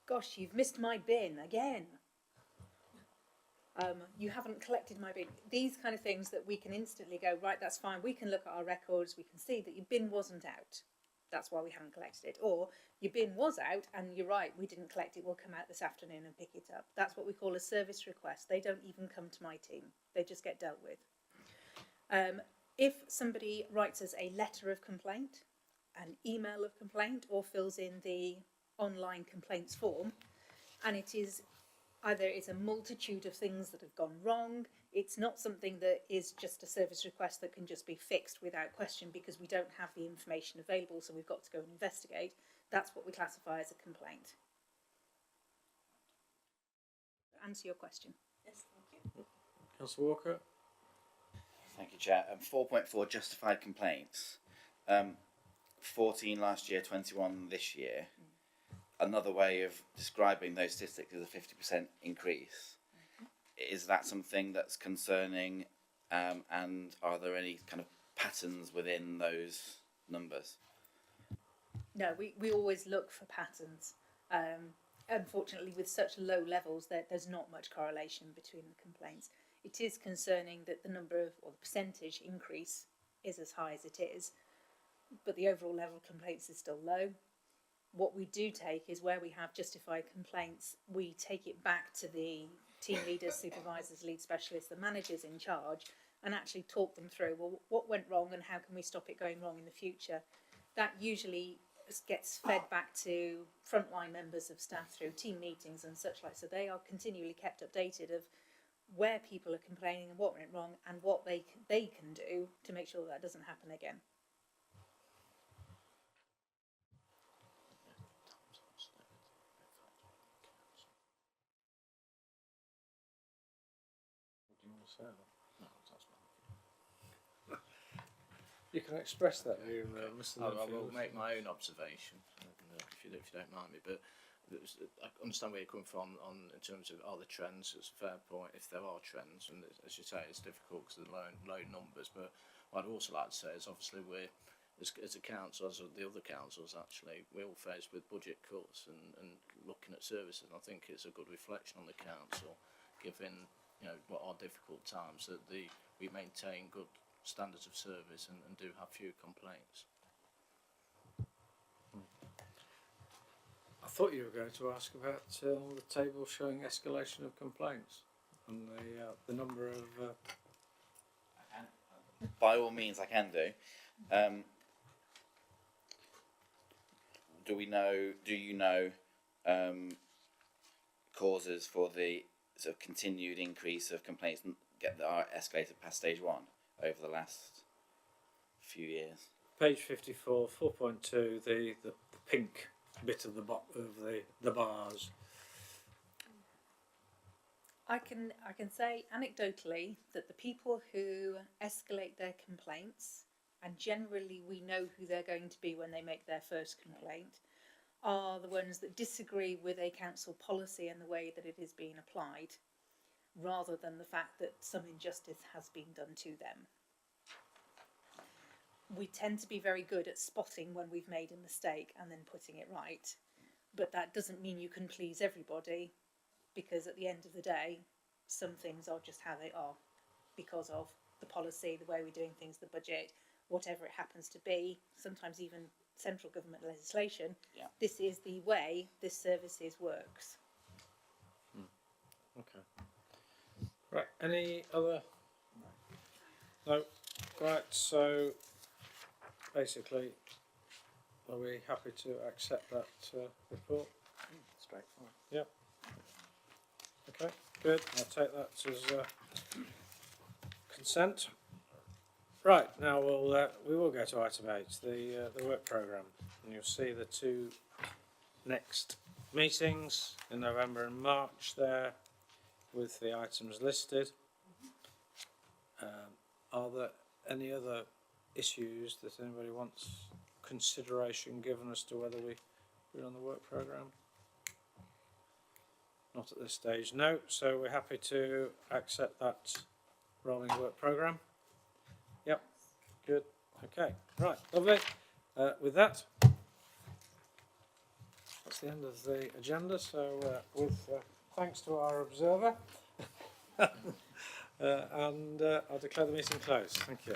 gosh, you've missed my bin again. You haven't collected my bin. These kind of things that we can instantly go, right, that's fine. We can look at our records. We can see that your bin wasn't out. That's why we haven't collected it. Or your bin was out and you're right, we didn't collect it. We'll come out this afternoon and pick it up. That's what we call a service request. They don't even come to my team. They just get dealt with. If somebody writes us a letter of complaint, an email of complaint, or fills in the online complaints form, and it is either it's a multitude of things that have gone wrong, it's not something that is just a service request that can just be fixed without question because we don't have the information available, so we've got to go and investigate. That's what we classify as a complaint. Answer your question. Yes, thank you. Councillor Walker? Thank you, Chair. 4.4 justified complaints. 14 last year, 21 this year. Another way of describing those statistics is a 50% increase. Is that something that's concerning, and are there any kind of patterns within those numbers? No, we always look for patterns. Unfortunately, with such low levels, there's not much correlation between the complaints. It is concerning that the number of, or the percentage increase is as high as it is, but the overall level of complaints is still low. What we do take is where we have justified complaints, we take it back to the team leaders, supervisors, lead specialists, the managers in charge, and actually talk them through, well, what went wrong and how can we stop it going wrong in the future? That usually gets fed back to frontline members of staff through team meetings and such like, so they are continually kept updated of where people are complaining and what went wrong and what they can do to make sure that doesn't happen again. You can express that view, Mr. I will make my own observation, if you don't mind me. But I understand where you're coming from in terms of the trends. It's a fair point if there are trends, and as you say, it's difficult because of the low numbers. But what I'd also like to say is, obviously, we're as a council, as the other councils, actually, we're all faced with budget cuts and looking at services. And I think it's a good reflection on the council, given what are difficult times, that we maintain good standards of service and do have few complaints. I thought you were going to ask about the table showing escalation of complaints and the number of. By all means, I can do. Do you know causes for the sort of continued increase of complaints that are escalated past stage 1 over the last few years? Page 54, 4.2, the pink bit of the bars. I can say anecdotally that the people who escalate their complaints, and generally we know who they're going to be when they make their first complaint, are the ones that disagree with a council policy and the way that it is being applied, rather than the fact that some injustice has been done to them. We tend to be very good at spotting when we've made a mistake and then putting it right, but that doesn't mean you can please everybody, because at the end of the day, some things are just how they are because of the policy, the way we're doing things, the budget, whatever it happens to be, sometimes even central government legislation. Yeah. This is the way this services works. Okay. Right, any other? No. Right, so basically, are we happy to accept that report? Straightforward. Yep. Okay, good. I'll take that as consent. Right, now we will go to item 8, the work programme, and you'll see the two next meetings in November and March there with the items listed. Are there any other issues that anybody wants consideration given as to whether we put it on the work programme? Not at this stage, no. So we're happy to accept that rolling work programme. Yep, good. Okay, right, lovely. With that, that's the end of the agenda. So with thanks to our observer, and I'll declare the meeting closed. Thank you.